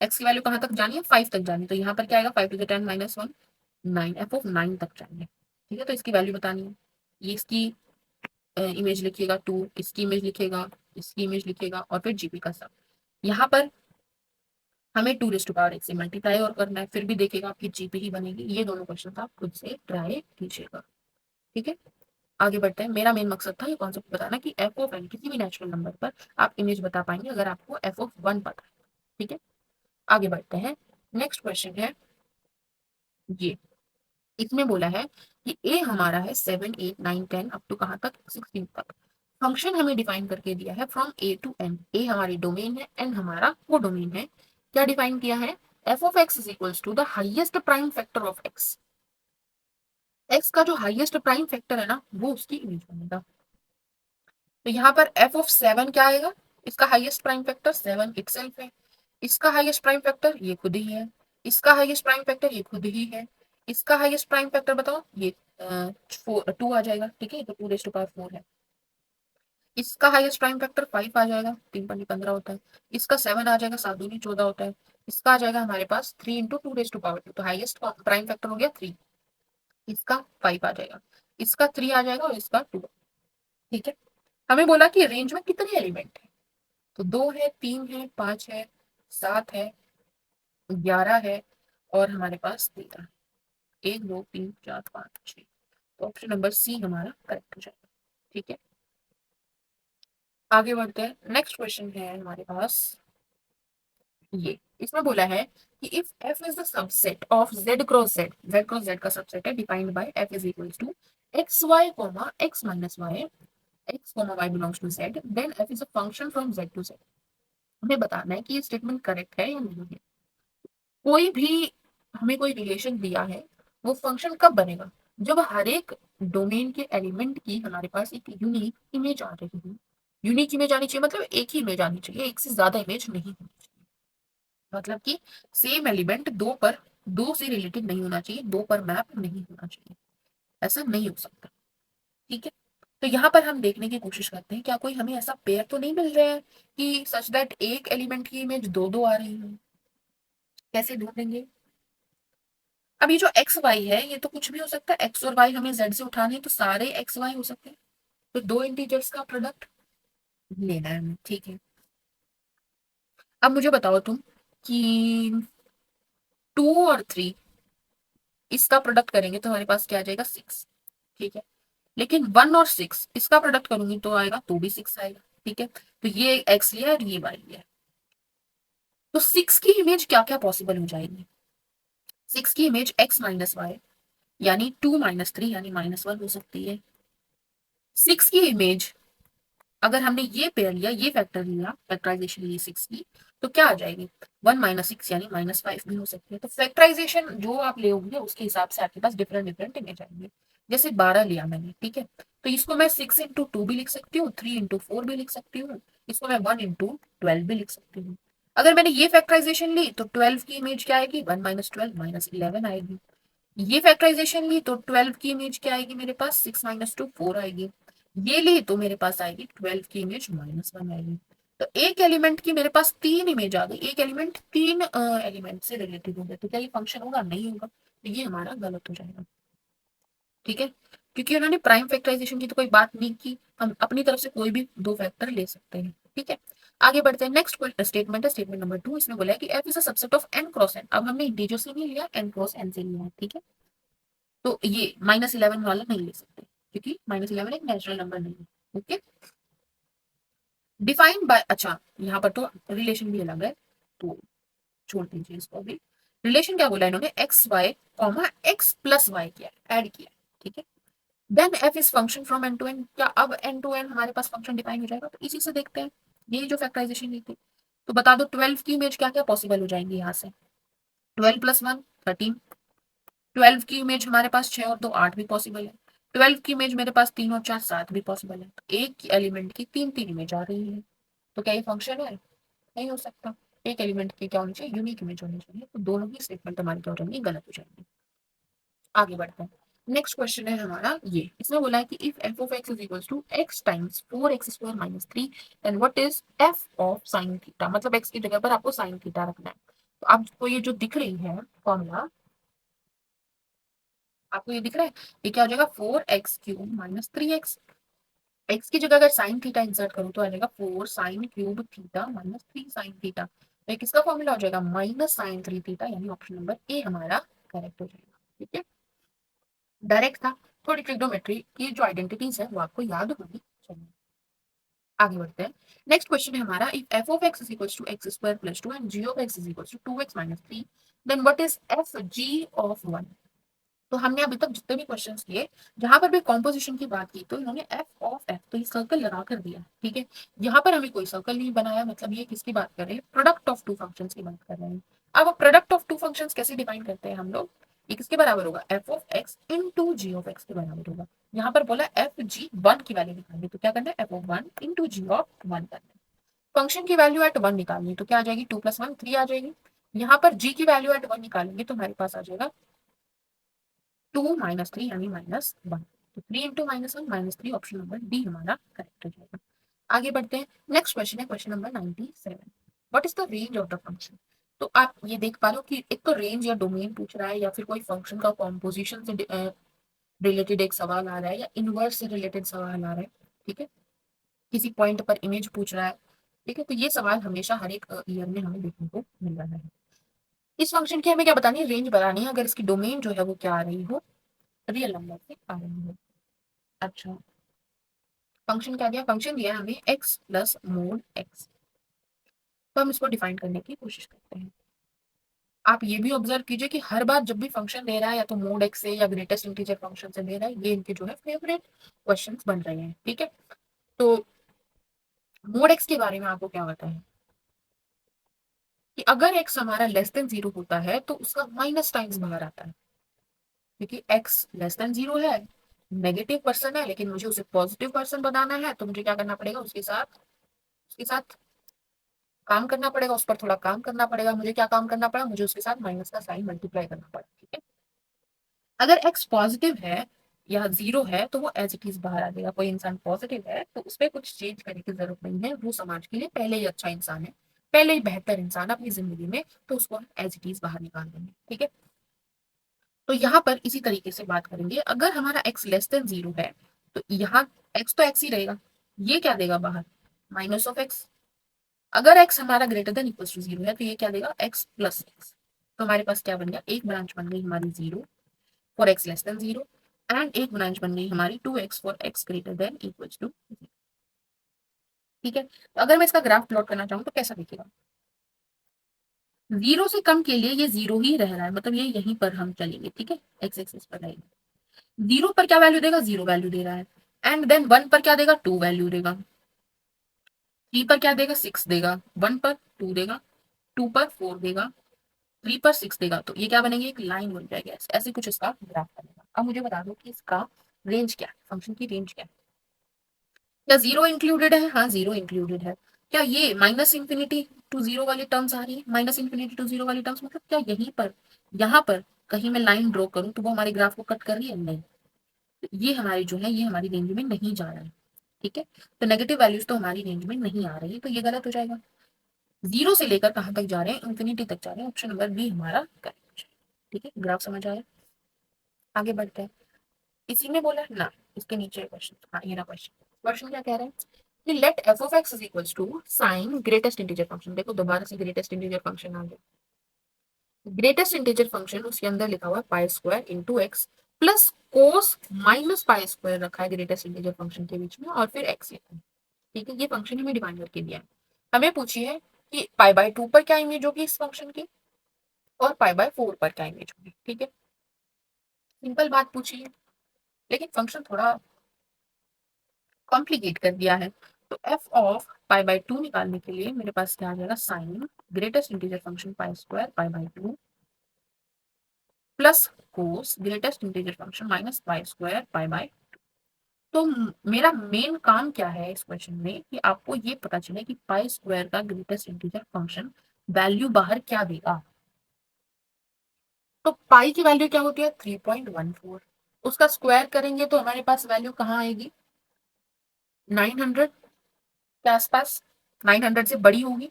एक्स की वैल्यू कहाँ तक जानी है, 5 तक जानी है। तो यहाँ पर क्या आएगा, 5 to the 10 - 1, 9, एफ ऑफ 9 तक जाएंगे। ठीक है, तो इसकी वैल्यू बतानी है। ये इसकी इमेज लिखिएगा 2, इसकी इमेज लिखेगा, इसकी इमेज लिखेगा, और फिर जीपी का सब। यहाँ पर हमें 2 रेज़ टू पावर 8 से मल्टीप्लाई और करना है, फिर भी देखिएगा आपकी जीपी ही बनेगी। ये दोनों क्वेश्चन आप खुद से ट्राई कीजिएगा। ठीक है, आगे बढ़ते हैं। मेरा मेन मकसद था ये कॉन्सेप्ट बताना कि एफ ऑफ एन किसी भी नेचुरल नंबर पर आप इमेज बता पाएंगे अगर आपको एफ ऑफ 1 पता है। ठीक है, आगे बढ़ते हैं। नेक्स्ट क्वेश्चन है ये, इसमें बोला है कि ए हमारा है 7 8 9 10 अप टू कहाँ तक, 16 तक। फंक्शन हमें डिफाइन करके दिया है फ्रॉम ए टू एन। ए हमारी डोमेन है, एन हमारा वो डोमेन है। क्या डिफाइन किया है, f of x is equals to the highest prime factor of x. X का जो हाइएस्ट प्राइम फैक्टर है ना, वो उसकी इमेज बनेगा। तो यहाँ पर एफ ऑफ 7 क्या आएगा, इसका हाइएस्ट प्राइम फैक्टर 7 इटसेल्फ है। इसका हाईएस्ट प्राइम फैक्टर ये खुद ही है। इसका हाईएस्ट प्राइम फैक्टर ये खुद ही है। इसका हाईएस्ट प्राइम फैक्टर बताओ, ये 2 आ जाएगा। ठीक है, तो 2 रेज़ टू पावर 4 है। इसका हाईएस्ट प्राइम फैक्टर 5 आ जाएगा, 3 × 15 होता है। इसका 7 आ जाएगा, 7 × 2 = 14 होता है। इसका आ जाएगा हमारे पास 3 इंटू 2 रेज़ टू पावर 2, तो हाईएस्ट प्राइम फैक्टर हो गया 3। इसका 5 आ जाएगा, इसका 3 आ जाएगा, और इसका 2। ठीक है, हमें बोला कि रेंज में कितने एलिमेंट है, तो 2 है, 3 है, 5 है, 7 है, 11 है, और हमारे पास 13। 1 2 3 4 5 6। तो ऑप्शन नंबर सी हमारा करेक्ट हो जाएगा। ठीक है, आगे बढ़ते हैं। नेक्स्ट क्वेश्चन है हमारे पास ये, इसमें बोला है कि if f is the subset of z cross z, z cross z का सबसेट है defined by f is equals to x y x minus y, x y belongs to z, then f is a function from z to z। हमें बताना है कि ये statement correct है या नहीं है। कोई भी हमें कोई रिलेशन दिया है, वो फंक्शन कब बनेगा, जब हर एक डोमेन के एलिमेंट की हमारे पास एक यूनिक इमेज आ रही है। यूनिक इमेज आनी चाहिए मतलब एक ही इमेज आनी चाहिए, एक से ज्यादा इमेज नहीं होनी चाहिए। मतलब कि सेम एलिमेंट दो से रिलेटेड नहीं होना चाहिए, दो पर मैप नहीं होना चाहिए, ऐसा नहीं हो सकता। ठीक है, तो यहाँ पर हम देखने की कोशिश करते हैं क्या कोई हमें ऐसा पेयर तो नहीं मिल रहा है कि सच दैट एक एलिमेंट की इमेज दो दो आ रही है। कैसे ढूंढेंगे, अब ये जो एक्स वाई है ये तो कुछ भी हो सकता है। एक्स और वाई हमें जेड से उठाने हैं, तो सारे एक्स वाई हो सकते हैं। तो दो इंटीजर्स का प्रोडक्ट लेना है हमें। ठीक है, अब मुझे बताओ तुम कि 2 और 3 इसका प्रोडक्ट करेंगे तो हमारे पास क्या आ जाएगा, 6। ठीक है, लेकिन 1 और 6 इसका प्रोडक्ट करूंगी तो आएगा, तो भी 6 आएगा। ठीक है, तो ये एक्स लिया और ये वाई लिया, तो 6 की इमेज क्या क्या पॉसिबल हो जाएगी। 6 की इमेज x-y यानी 2 - 3 यानी -1 हो सकती है। 6 की इमेज अगर हमने ये पेयर लिया, ये फैक्टर लिया, फैक्टराइजेशन ली 6 की, तो क्या आ जाएगी, 1 - 6 यानी -5 भी हो सकती है। तो फैक्टराइजेशन जो आप ले होंगे उसके हिसाब से आपके पास डिफरेंट डिफरेंट इमेज आएंगे। जैसे 12 लिया मैंने, ठीक है, तो इसको मैं 6 into 2 भी लिख सकती हूँ, 3 into 4 भी लिख सकती हूँ, इसको मैं 1 into 12 भी लिख सकती हूँ। अगर मैंने ये फैक्टराइजेशन ली तो 12 की इमेज क्या आएगी, 1 - 12 - 11 आएगी। ये फैक्टराइजेशन ली तो 12 की इमेज क्या आएगी मेरे पास, 6 - 2 4 आएगी। ये ली तो मेरे पास आएगी 12 की इमेज -1 आएगी। तो एक एलिमेंट की मेरे पास 3 इमेज आ गई, एक एलिमेंट 3 एलिमेंट से रिलेटेड होगा, तो क्या ये फंक्शन होगा, नहीं होगा, तो ये हमारा गलत हो जाएगा। ठीक है, क्योंकि उन्होंने प्राइम फैक्टराइजेशन की तो कोई बात नहीं की, हम अपनी तरफ से कोई भी दो फैक्टर ले सकते हैं। ठीक है, आगे बढ़ते हैं। नेक्स्ट स्टेटमेंट है स्टेटमेंट नंबर 2। इसमें बोला है कि f is a subset of n cross n. अब हमने इंटीजर से नहीं लिया, एन क्रॉस एन से लिया है। ठीक है, तो ये -11 वाला नहीं ले सकते, क्योंकि -11 एक नेचुरल नंबर नहीं है। ओके, डिफाइंड बाय, अच्छा यहाँ पर तो रिलेशन भी अलग है, तो छोड़ दीजिए इसको अभी। रिलेशन क्या बोला इन्होंने, x y comma x plus y किया, ऐड किया। ठीक है, then f is function from n to n. क्या अब एन टू एन हमारे पास फंक्शन डिफाइन हो जाएगा, तो इसी से देखते हैं। यही जो फैक्टराइजेशन की थी, तो बता दो 12 की इमेज क्या क्या पॉसिबल हो जाएंगी यहाँ से। 12 + 1 13, 12 की इमेज हमारे पास 6 और 2 8 भी पॉसिबल है। 12 की इमेज मेरे पास 3 और 4 7 भी पॉसिबल है। तो एक एलिमेंट की 3 3 इमेज आ रही है, तो क्या ये फंक्शन है, नहीं हो सकता। एक एलिमेंट की क्या होनी चाहिए, यूनिक इमेज होनी चाहिए, तो दोनों की स्टेटमेंट हमारी क्या हो जाएंगी, गलत हो जाएंगी। आगे बढ़ते हैं। नेक्स्ट क्वेश्चन है हमारा ये, इसमें बोला है कि if f of x is equals to x times 4x² - 3, then what is F of sine theta. मतलब एक्स की जगह पर आपको साइन थीटा रखना है। तो आपको ये जो दिख रही है फॉर्मूला, आपको ये दिख रहा है, ये क्या हो जाएगा, 4x³ - 3x। एक्स की जगह अगर साइन थीटा इंसर्ट करूँ तो आ जाएगा 4 sin³ थीटा - 3 sin थीटा। तो ये किसका फॉर्मूला हो जाएगा, -sin3 थीटा, यानी ऑप्शन नंबर ए हमारा करेक्ट हो जाएगा। ठीक है, डायरेक्ट था। थोड़ी ट्रिग्नोमेट्री की जो आइडेंटिटीज है वो आपको याद होनी चाहिए। आगे बढ़ते हैं। नेक्स्ट क्वेश्चन है हमारा, if f of x is equals to x² + 2 and g of x is equals to 2x - 3, then what is f g of 1। तो हमने अभी तक जितने भी क्वेश्चंस किए, जहां पर भी कॉम्पोजिशन की बात की, तो इन्होंने एफ ऑफ एफ, तो ये सर्कल लगा कर दिया। ठीक है, यहाँ पर हमें कोई सर्कल नहीं बनाया, मतलब ये किसकी बात कर रहे हैं, प्रोडक्ट ऑफ टू फंक्शंस की बात कर रहे हैं। अब प्रोडक्ट ऑफ टू फंक्शंस कैसे डिफाइन करते हैं हम लोग, ये किसके बराबर होगा, f of x into g of x के बराबर होगा। यहाँ पर बोला एफ जी 1 की वैल्यू निकालनी, तो क्या करना है, f of 1 into g of 1 करना है। फंक्शन की वैल्यू एट 1 निकालनी, तो क्या आ जाएगी, 2 + 1 3 आ जाएगी। यहाँ पर जी की वैल्यू एट 1 निकालेंगे तो हमारे पास आ जाएगा 2 - 3 यानी -1। तो 3 इंटू -1 -3, ऑप्शन नंबर डी हमारा करेक्ट हो जाएगा। आगे बढ़ते हैं। नेक्स्ट क्वेश्चन है question number 97। What is the range of the function. तो आप ये देख पा रहे हो कि एक तो रेंज या डोमेन पूछ रहा है, या फिर कोई फंक्शन का कॉम्पोजिशन से रिलेटेड एक सवाल आ रहा है, या इनवर्स से रिलेटेड सवाल आ रहा है। ठीक है, किसी पॉइंट पर इमेज पूछ रहा है। ठीक है, तो ये सवाल हमेशा हर एक ईयर में हमें देखने को मिल रहा है। इस फंक्शन की हमें क्या बतानी है, रेंज बतानी है, अगर इसकी डोमेन जो है वो क्या आ रही हो, रियल नंबर से आ रही हो। अच्छा, फंक्शन क्या दिया, फंक्शन दिया है हमें x प्लस मोड x। तो हम इसको डिफाइन करने की कोशिश करते हैं। आप ये भी ऑब्जर्व कीजिए कि हर बार जब भी फंक्शन दे रहा है, या तो मोड x से या ग्रेटेस्ट इंटीजर फंक्शन से दे रहा है, ये इनके जो है फेवरेट क्वेश्चंस बन रहे हैं। ठीक है, तो मोड x के बारे में आपको क्या पता है, कि अगर x हमारा लेस देन 0 होता है तो उसका माइनस टाइम्स बाहर आता है, क्योंकि x लेस देन 0 है, नेगेटिव पर्सन है, लेकिन मुझे उसे पॉजिटिव पर्सन बनाना है, तो मुझे क्या करना पड़ेगा, उसके साथ काम करना पड़ेगा, उस पर थोड़ा काम करना पड़ेगा। मुझे क्या काम करना पड़ा, मुझे उसके साथ माइनस का साइन मल्टीप्लाई करना पड़ा। ठीक है, अगर एक्स पॉजिटिव है या 0 है तो वो एज इट इज बाहर आ जाएगा। कोई इंसान पॉजिटिव है तो उस पर कुछ चेंज करने की जरूरत नहीं है, वो समाज के लिए पहले ही अच्छा इंसान है, पहले ही बेहतर इंसान अपनी जिंदगी में, तो उसको हम एज इट इज बाहर निकाल देंगे। ठीक है, तो यहाँ पर इसी तरीके से बात करेंगे। अगर हमारा एक्स लेस देन 0 है तो यहाँ एक्स तो एक्स ही रहेगा, ये क्या देगा बाहर, माइनस ऑफ एक्स। अगर x हमारा ग्रेटर देन इक्वल टू 0 है तो ये क्या देगा, x प्लस एक्स। तो हमारे पास क्या बन गया, एक ब्रांच बन गई हमारी 0 for x less than 0, and एक ब्रांच बन गई हमारी 2x for x greater than equal to 0। ठीक है, तो अगर मैं इसका ग्राफ प्लॉट करना चाहूँ तो कैसा दिखेगा, 0 से कम के लिए ये 0 ही रह रहा है, मतलब ये यहीं पर हम चलेंगे। ठीक है, x एक्सिस पर रहेगा। 0 पर क्या वैल्यू देगा, 0 वैल्यू दे रहा है, एंड देन 1 पर क्या देगा, 2 वैल्यू देगा, 3 पर क्या देगा, 6 देगा, 1 पर 2 देगा, 2 पर 4 देगा, 3 पर 6 देगा। तो ये क्या बनेगी, एक लाइन बन जाएगी, ऐसे कुछ इसका ग्राफ बनेगा। अब मुझे बता दो कि इसका रेंज क्या है, फंक्शन की रेंज क्या है। क्या जीरो इंक्लूडेड है? हाँ जीरो इंक्लूडेड है। क्या ये माइनस इंफिनिटी टू जीरो वाली टर्म्स आ रही है? माइनस इंफिनिटी टू जीरो वाली टर्म्स मतलब क्या यहीं पर, यहाँ पर कहीं मैं लाइन ड्रॉ करूं तो वो हमारे ग्राफ को कट कर रही है? नहीं। तो ये हमारी जो है ये हमारी रेंज में नहीं जा रहा है। ठीक है, तो नेगेटिव वैल्यूज तो हमारी रेंज में नहीं आ रही है, तो ये गलत हो जाएगा। जीरो से लेकर कहाँ तक जा रहे हैं? इंफिनिटी तक जा रहे हैं। ऑप्शन नंबर बी हमारा करेक्ट है। ठीक है, ग्राफ समझ आया। आगे बढ़ते हैं। इसी में बोला है ना, इसके नीचे क्वेश्चन, हाँ ये ना क्वेश्चन। क्वेश्चन क्या कह रहे हैं कि let f of x is equals to sine greatest integer function. देखो दोबारा से ग्रेटेस्ट इंटीजर फंक्शन आ गया। ग्रेटेस्ट इंटीजर फंक्शन उसके अंदर लिखा हुआ है pi square into x plus cos minus pi square रखा है ग्रेटेस्ट इंटीजर फंक्शन के बीच में, और फिर एक्स लिखा है। ठीक है, ये फंक्शन हमें डिफाइन करके दिया है। हमें पूछिए कि पाई बाय 2 पर क्या इमेज होगी इस फंक्शन की, और पाई बाय 4 पर क्या इमेज होगी। ठीक है, सिंपल बात पूछी है, लेकिन फंक्शन थोड़ा कॉम्प्लिकेट कर दिया है। तो एफ ऑफ पाई बाय 2 निकालने के लिए मेरे पास क्या आ जाएगा, sine greatest integer function pi square pi by 2 plus cos greatest integer function minus pi square pi by. तो मेरा मेन काम क्या है इस क्वेश्चन में कि आपको ये पता चले कि पाई स्क्वायर का ग्रेटेस्ट इंटीजर फंक्शन वैल्यू बाहर क्या देगा। तो पाई की वैल्यू क्या होती है 3.14, उसका स्क्वायर करेंगे तो हमारे पास वैल्यू कहाँ आएगी 900 के आसपास। 900 से बड़ी होगी,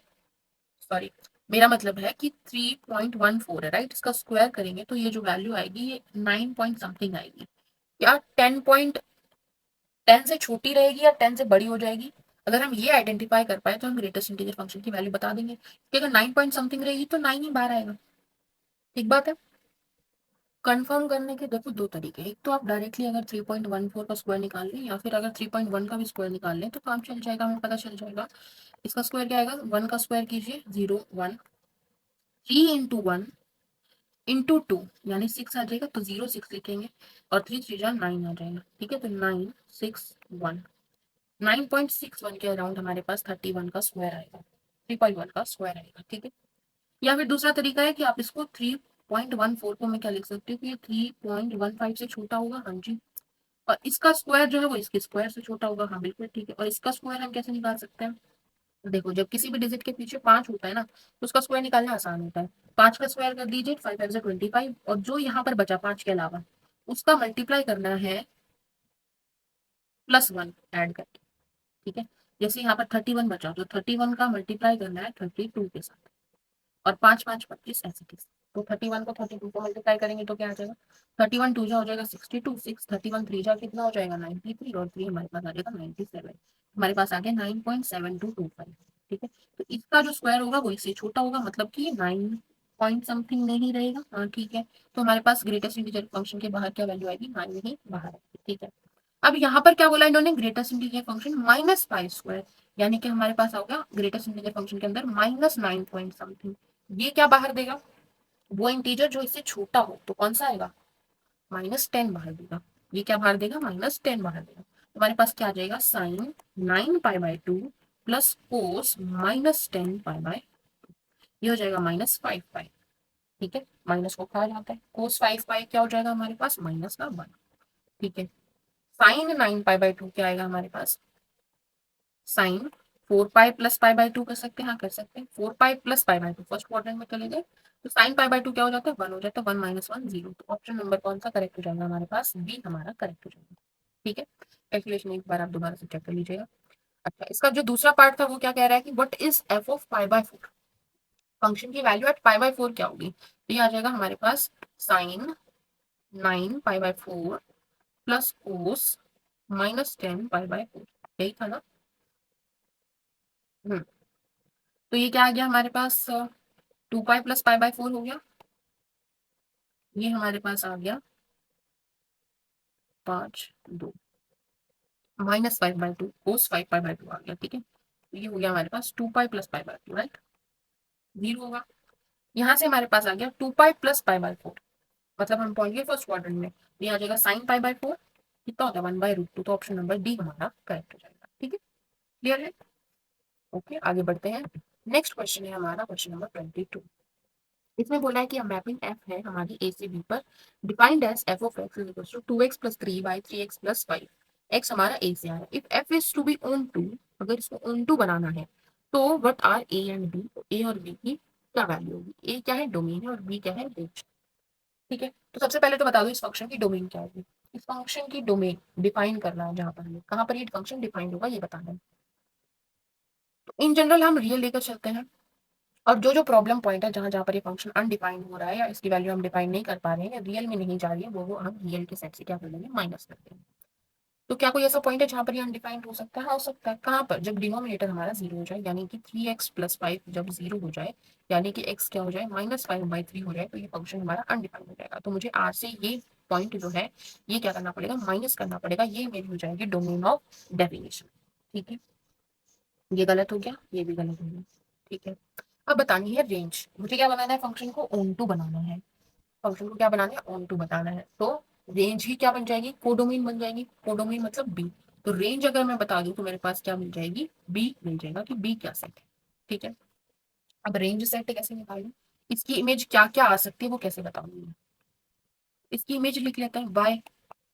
सॉरी मेरा मतलब है कि 3.14 है राइट, इसका स्क्वायर करेंगे तो ये जो वैल्यू आएगी ये 9 पॉइंट समथिंग आएगी। या 10 से छोटी रहेगी या 10 से बड़ी हो जाएगी। अगर हम ये आइडेंटिफाई कर पाए तो हम ग्रेटेस्ट इंटीजर फंक्शन की वैल्यू बता देंगे कि अगर 9 पॉइंट समथिंग रहेगी तो 9 ही बाहर आएगा। ठीक बात है। कंफर्म करने के देखो दो तरीके, एक तो आप डायरेक्टली अगर 3.14 का स्क्वायर निकाल लें, या फिर अगर 3.1 का भी स्क्वायर निकाल लें तो काम चल जाएगा, हमें पता चल जाएगा। इसका स्क्वायर क्या आएगा, 1 का स्क्वायर कीजिए 0 1, 3 इंटू 1 इंटू 2 यानी 6 आ जाएगा, तो 0 6 लिखेंगे और 3 3 जा 9 आ जाएगा। ठीक है, तो 9 6 1, 9.61 के अराउंड हमारे पास 31 का स्क्वायर आएगा, 3.1 का स्क्वायर आएगा। ठीक है, या फिर दूसरा तरीका है कि आप इसको 3.14 को मैं क्या लिख सकती हूँ कि ये 3.15 से छोटा होगा। हाँ जी, और इसका स्क्वायर जो है वो इसके स्क्वायर से छोटा होगा। हाँ बिल्कुल ठीक है, और इसका स्क्वायर हम कैसे निकाल सकते हैं, देखो जब किसी भी डिजिट के पीछे 5 होता है ना तो उसका स्क्वायर निकालना आसान होता है। 5 का स्क्वायर कर दीजिए 5 5 25, और जो यहाँ पर बचा 5 के अलावा उसका मल्टीप्लाई करना है +1 ऐड करके। ठीक है, जैसे यहाँ पर 31 बचा तो 31 का मल्टीप्लाई करना है 32 के साथ, और 5 5 25 ऐसे कैसे। तो 31 को 32 को मल्टीप्लाई करेंगे तो क्या आ जाएगा, 31 टू जा हो जाएगा 62, 6 31 3 जा कितना हो जाएगा 93, और 3 हमारे पास आ जाएगा 97। हमारे पास आ गया 9.7225। ठीक है, तो इसका जो स्क्वायर होगा वो इससे छोटा होगा, मतलब कि 9 पॉइंट समथिंग नहीं रहेगा। हाँ ठीक है, तो हमारे पास ग्रेटेस्ट इंटीजर फंक्शन के बाहर क्या वैल्यू आएगी, 9 ही बाहर आएगी। ठीक है, अब यहाँ पर क्या बोला इन्होंने, greatest integer function minus pi square, यानी कि हमारे पास आ गया ग्रेटेस्ट इंटीजर फंक्शन के अंदर -9 पॉइंट समथिंग। ये क्या बाहर देगा, वो इंटीजर जो इससे छोटा हो, तो कौन सा आएगा, -10 बाहर देगा। ये क्या बाहर देगा, -10 बाहर देगा। तो हमारे पास क्या आ जाएगा, sine 9 pi by 2 plus cos -10 pi by, ये हो जाएगा -5 पाई। ठीक है, माइनस को खाया जाता है, कोस 5 पाई क्या हो जाएगा हमारे पास, -1। ठीक है, साइन 9 पाई बाय 2 क्या आएगा हमारे पास, sine 4 pi plus pi by 2 कर सकते हैं, हाँ कर सकते हैं। 4 pi plus pi by 2 first quadrant में चले गए, तो साइन पाई बाय 2 क्या हो जाता है, 1 हो जाता है, 1 -1 0। तो ऑप्शन नंबर कौन सा करेक्ट हो जाएगा हमारे पास, बी हमारा करेक्ट हो जाएगा। ठीक है, कैलकुलेशन एक बार आप दोबारा से चेक कर लीजिएगा। अच्छा, इसका जो दूसरा पार्ट था वो क्या कह रहा है कि what is F of pi by 4, function की वैल्यू एट पाई बाय 4 क्या होगी। तो ये आ जाएगा हमारे पास sine 9 pi by 4 plus cos -10 pi by 4, यही था ना। हम्म, तो ये क्या आ गया हमारे पास, 2 पाई प्लस पाई बाय 4 हो गया। ये हमारे पास आ गया 5 2 -5/2 कोस 5 पाई बाय 2 आ गया। ठीक है, तो ये हो गया हमारे पास 2 पाई प्लस पाई बाय 2 राइट, 0 होगा। यहाँ से हमारे पास आ गया 2 पाई प्लस पाई बाय 4, मतलब हम पहुंच गए फर्स्ट क्वाड्रेंट में। ये आ जाएगा साइन पाई बाय 4, कितना होता है 1/√2। तो ऑप्शन नंबर डी हमारा करेक्ट हो जाएगा। ठीक है, क्लियर है। ओके, आगे बढ़ते हैं। नेक्स्ट क्वेश्चन है हमारा क्वेश्चन नंबर 22। इसमें बोला है कि मैपिंग एफ है हमारी ए से बी पर, defined as F of x is equal to 2x plus 3y 3x plus 5। X हमारा ए से आ रहा है। If F is to be onto, अगर इसको ऑन टू बनाना है तो what are A and B, A और बी की क्या वैल्यू होगी? ए क्या है, डोमेन है, और बी क्या है, रेंज। ठीक है, तो सबसे पहले तो बता दो इस फंक्शन की डोमेन क्या होगी। इस फंक्शन की डोमेन डिफाइन करना है, जहां पर हमें कहां पर ये फंक्शन डिफाइंड होगा ये बताना है। तो इन जनरल हम रियल लेकर चलते हैं, और जो जो प्रॉब्लम पॉइंट है जहां जहां पर ये फंक्शन अनडिफाइंड हो रहा है या इसकी वैल्यू हम डिफाइन नहीं कर पा रहे हैं या रियल में नहीं जा रही है, वो हम रियल के सेट से क्या कर लेंगे, माइनस कर देंगे। तो क्या कोई ऐसा पॉइंट है जहां पर ये अनडिफाइंड हो सकता है? हाँ, हो सकता है। कहाँ पर? जब डिनोमिनेटर हमारा जीरो हो जाए, यानी कि 3x प्लस 5 जब जीरो हो जाए, यानी कि x क्या हो जाए, -5/3 हो जाए, तो ये फंक्शन हमारा अनडिफाइंड हो जाएगा। तो मुझे r से ये पॉइंट जो है ये क्या करना पड़ेगा, माइनस करना पड़ेगा। ये मेरी हो जाएगी डोमेन ऑफ डेफिनेशन। ठीक है, ये गलत हो गया, ये भी गलत हो गया। ठीक है, अब बतानी है रेंज। मुझे क्या बनाना है, फंक्शन को ऑन टू बनाना है। फंक्शन को क्या बनाना है, ऑन टू बताना है। तो रेंज ही क्या बन जाएगी, कोडोमेन बन जाएगी। कोडोमेन मतलब बी। तो रेंज अगर मैं बता दूं तो मेरे पास क्या मिल जाएगी, बी मिल जाएगा कि बी क्या सेट है। ठीक है, अब रेंज सेट कैसे निकालूं, इसकी इमेज क्या क्या आ सकती है वो कैसे बताऊंगी। इसकी इमेज लिख लेते हैं, by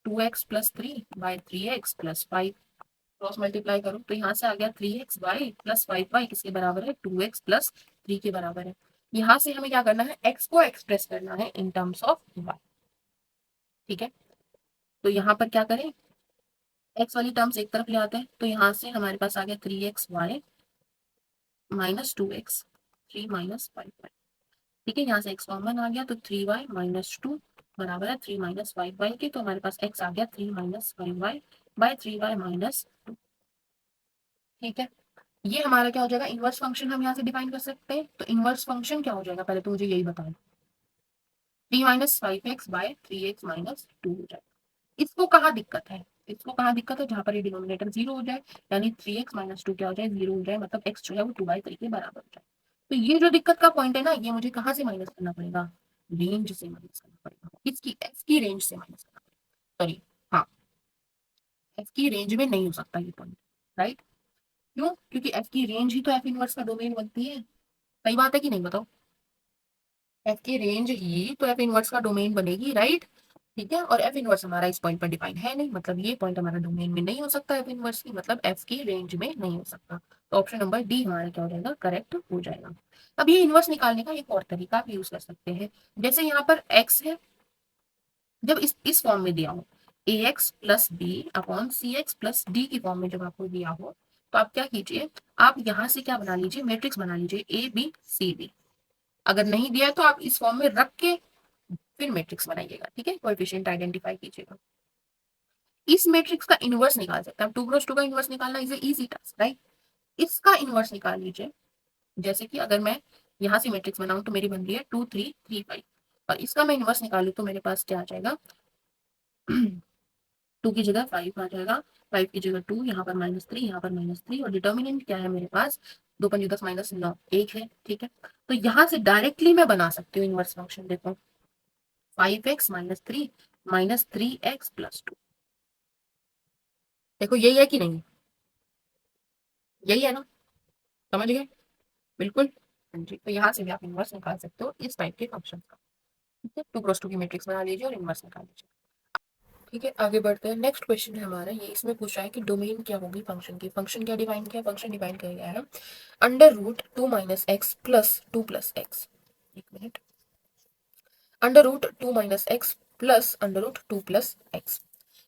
2x plus 3 by 3x plus 5। Cross multiply करो तो यहाँ से आ गया 3x बाई प्लस 5y किसके बराबर है, 2x प्लस 3 के बराबर है। यहाँ से हमें क्या करना है, x को एक्सप्रेस करना है इन टर्म्स ऑफ y। ठीक है, तो यहाँ पर क्या करें, x वाली टर्म्स एक तरफ ले आते हैं, तो यहाँ से हमारे पास आ गया 3xy minus 2x, 3 minus 5y। ठीक है, यहाँ से x कॉमन आ गया तो 3y माइनस 2 बराबर है 3 माइनस 5y के। तो हमारे पास x आ गया 3 minus 5y by 3y minus 2। ठीक है, ये हमारा क्या हो जाएगा, इनवर्स फंक्शन हम यहाँ से डिफाइन कर सकते हैं। तो इनवर्स फंक्शन क्या हो जाएगा, पहले तो मुझे यही बताओ। 3 - 5x बाय 3x माइनस 2 हो जाएगा। इसको कहाँ दिक्कत है, इसको कहाँ दिक्कत है, जहां पर ये डिनोमिनेटर जीरो हो जाए, यानी 3x माइनस 2 क्या हो जाए, जीरो हो जाए, मतलब x जो है वो 2/3 के बराबर हो जाए। तो ये जो दिक्कत का पॉइंट है ना, ये मुझे कहाँ से माइनस करना पड़ेगा, रेंज से माइनस करना पड़ेगा। इसकी f की रेंज से माइनस करना पड़ेगा। सॉरी, हाँ, f की रेंज में नहीं हो सकता ये पॉइंट, राइट। क्यों? क्योंकि f की रेंज ही तो f इनवर्स का डोमेन बनती है। सही बात है कि नहीं, बताओ। एफ की रेंज ही तो एफ इनवर्स का डोमेन बनेगी, राइट। ठीक है, और एफ इनवर्स हमारा इस पॉइंट पर डिफाइन है नहीं, मतलब ये पॉइंट हमारा डोमेन में नहीं हो सकता एफ इनवर्स की, मतलब एफ की रेंज में नहीं हो सकता। तो ऑप्शन नंबर डी हमारा क्या हो जाएगा, करेक्ट हो जाएगा। अब ये इनवर्स निकालने का एक और तरीका भी यूज कर सकते हैं। जैसे यहाँ पर एक्स है, जब इस फॉर्म में दिया हो, ए एक्स प्लस बी अपॉन सी एक्स प्लस डी की फॉर्म में जब आपको दिया हो, तो आप क्या कीजिए, आप यहाँ से क्या बना लीजिए, मैट्रिक्स बना लीजिए ए बी सी डी। अगर नहीं दिया है तो आप इस फॉर्म में रख के फिर मैट्रिक्स बनाइएगा। ठीक है, कोएफिशिएंट आइडेंटिफाई कीजिएगा। इस मैट्रिक्स का इनवर्स निकाल सकते हैं, 2 × 2 का इनवर्स निकालना इज इजी टास्क, राइट। इसका इनवर्स निकाल लीजिए। जैसे कि अगर मैं यहाँ से मैट्रिक्स बनाऊं तो मेरी बन रही है 2 3 3 5, और इसका मैं इनवर्स निकालू तो मेरे पास क्या आ जाएगा, 2 की जगह 5 आ जाएगा, 5 की जगह 2, यहाँ पर -3, यहाँ पर -3, और डिटर्मिनेंट क्या है मेरे पास, 2 × 5 = 10 -9 1 है। ठीक है, तो यहाँ से डायरेक्टली मैं बना सकती हूँ इनवर्स फंक्शन। देखो, 5x - 3 -3x + 2। देखो यही है कि नहीं, यही है ना, समझ गए, बिल्कुल। हाँ जी, तो यहाँ से भी आप इनवर्स निकाल सकते हो इस टाइप के फंक्शन का। ठीक है, 2 × 2 की मैट्रिक्स बना लीजिए और इनवर्स निकाल लीजिए। ठीक है, आगे बढ़ते हैं। नेक्स्ट क्वेश्चन है हमारा, ये इसमें पूछ रहा है कि डोमेन क्या होगी फंक्शन की। फंक्शन क्या डिफाइन किया, फंक्शन डिफाइन किया गया है √2 - x + 2 + x। एक मिनट, √2 - x + √2 + x।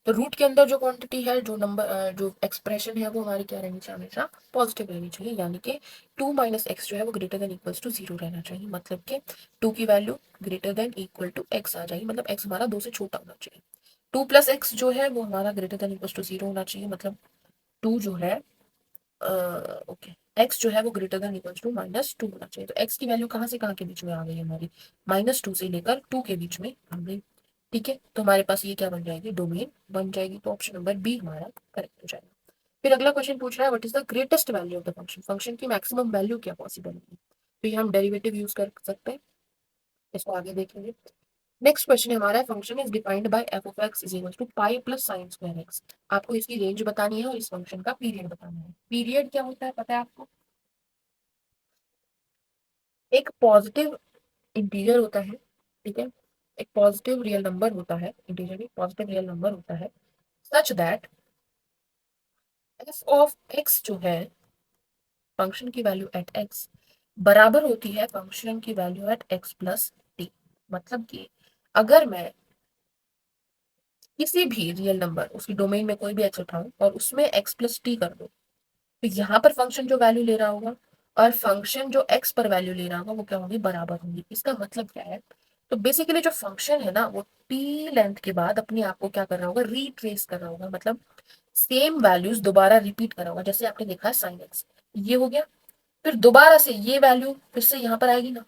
तो रूट के अंदर जो क्वांटिटी है, जो नंबर, जो एक्सप्रेशन है, वो हमारी क्या रहनी चाहिए, हमेशा पॉजिटिव रहनी चाहिए, यानी कि 2 - x जो है वो ग्रेटर देन इक्वल्स टू 0 रहना चाहिए। मतलब कि 2 की value greater than equal to x आ जाएगी, मतलब x हमारा 2 से छोटा होना चाहिए। 2 + x जो है वो हमारा ग्रेटर देन इक्वल्स टू 0 होना चाहिए, मतलब 2 जो है, ओके, x जो है वो ग्रेटर देन इक्वल्स टू -2 होना चाहिए। तो x की वैल्यू कहाँ से कहाँ के बीच में आ गई हमारी, -2 से लेकर 2 के बीच में आ गई। ठीक है, तो हमारे पास ये क्या बन जाएगी, डोमेन बन जाएगी। तो ऑप्शन नंबर बी हमारा करेक्ट हो जाएगा। फिर अगला क्वेश्चन पूछ रहा है, what is the greatest value of the function. Function की मैक्सिमम वैल्यू क्या पॉसिबल होगी। तो ये हम डेरिवेटिव यूज कर सकते हैं, इसको आगे देखेंगे। नेक्स्ट क्वेश्चन हमारा है, function is defined by f of x is equal to pi plus sine square x. आपको इसकी रेंज बतानी है और इस फंक्शन का पीरियड बताना है। पीरियड क्या होता है पता है आपको, एक पॉजिटिव इंटीजर होता है, ठीक है, एक पॉजिटिव रियल नंबर होता है, इंटीजर एक पॉजिटिव रियल नंबर होता है, such that F of x जो है फंक्शन की वैल्यू एट एक्स बराबर होती है फंक्शन की value at x plus t. मतलब कि अगर मैं किसी भी रियल नंबर उसकी डोमेन में कोई भी एक्स उठाऊं और उसमें एक्स प्लस टी कर दूं, तो यहाँ पर फंक्शन जो वैल्यू ले रहा होगा और फंक्शन जो एक्स पर वैल्यू ले रहा होगा वो क्या होगी, बराबर होंगी। इसका मतलब क्या है, तो बेसिकली जो फंक्शन है ना वो टी लेंथ के बाद अपने आप को क्या कर रहा होगा, रीट्रेस कर रहा होगा, मतलब सेम वैल्यूज दोबारा रिपीट कर रहा होगा। जैसे आपने देखा है साइन एक्स, ये हो गया, फिर दोबारा से ये वैल्यू फिर से यहाँ पर आएगी ना,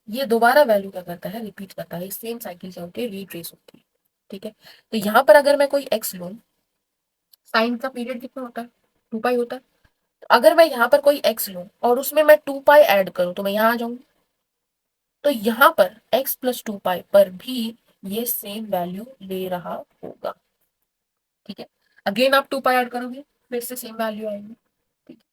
ये दोबारा वैल्यू क्या करता है, रिपीट करता है, सेम साइकिल क्या होती है, रीट्रेस होती है। ठीक है, तो यहाँ पर अगर मैं कोई एक्स लूँ, साइन का पीरियड कितना होता है, 2 पाई होता है, तो अगर मैं यहाँ पर कोई एक्स लूँ और उसमें मैं 2 पाई ऐड करूँ तो मैं यहाँ आ जाऊंगी, तो यहाँ पर एक्स प्लस 2 पाई पर भी ये सेम वैल्यू ले रहा होगा। ठीक है, अगेन आप 2 पाई ऐड करोगे फिर से सेम वैल्यू आएगी। ठीक है,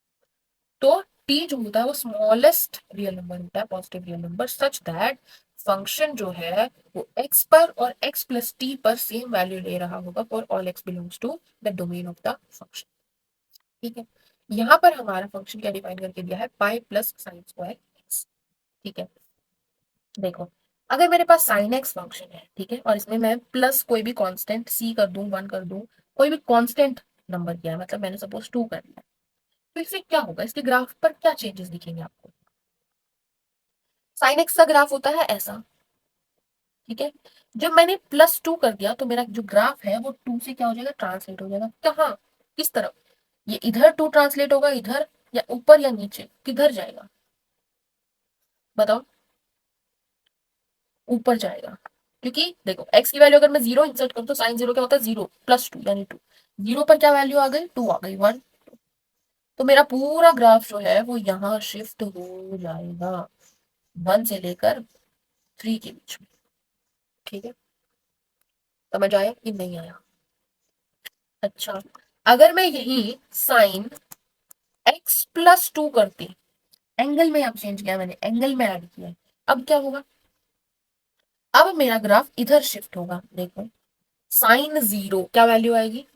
तो टी जो होता है वो स्मॉलेस्ट रियल नंबर होता है, positive real number, such that function जो है वो एक्स पर और एक्स प्लस टी पर सेम वैल्यू ले रहा होगा for all x belongs to the domain of the function. ठीक है, यहाँ पर हमारा फंक्शन क्या डिफाइन करके दिया है, पाई प्लस साइन स्क्वायर एक्स। ठीक है, देखो अगर मेरे पास साइन एक्स फंक्शन है, ठीक है, और इसमें मैं प्लस कोई भी कांस्टेंट सी कर दूं, 1 कर दूं, कोई भी कांस्टेंट नंबर किया है, मतलब मैंने सपोज 2 कर दिया, तो इससे क्या होगा, इसके ग्राफ पर क्या चेंजेस दिखेंगे आपको। साइन एक्स का ग्राफ होता है ऐसा, ठीक है, जब मैंने +2 कर दिया तो मेरा जो ग्राफ है वो 2 से क्या हो जाएगा, ट्रांसलेट हो जाएगा कहाँ, किस तरफ, ये इधर 2 ट्रांसलेट होगा, इधर या ऊपर या नीचे, किधर जाएगा बताओ, ऊपर जाएगा। क्योंकि देखो एक्स की वैल्यू अगर मैं 0 इंसर्ट करूँ तो साइन 0 क्या होता है, 0 +2 यानी 2, 0 पर क्या वैल्यू आ गई, 2 आ गई, 1, तो मेरा पूरा ग्राफ जो है वो यहाँ शिफ्ट हो जाएगा 1 से लेकर 3 के बीच में। ठीक है, समझ आया कि नहीं आया। अच्छा, अगर मैं यही साइन x +2 करती, एंगल में अब चेंज किया मैंने, एंगल में ऐड किया, अब क्या होगा, अब मेरा ग्राफ इधर शिफ्ट होगा। देखो साइन 0 क्या वैल्यू आएगी,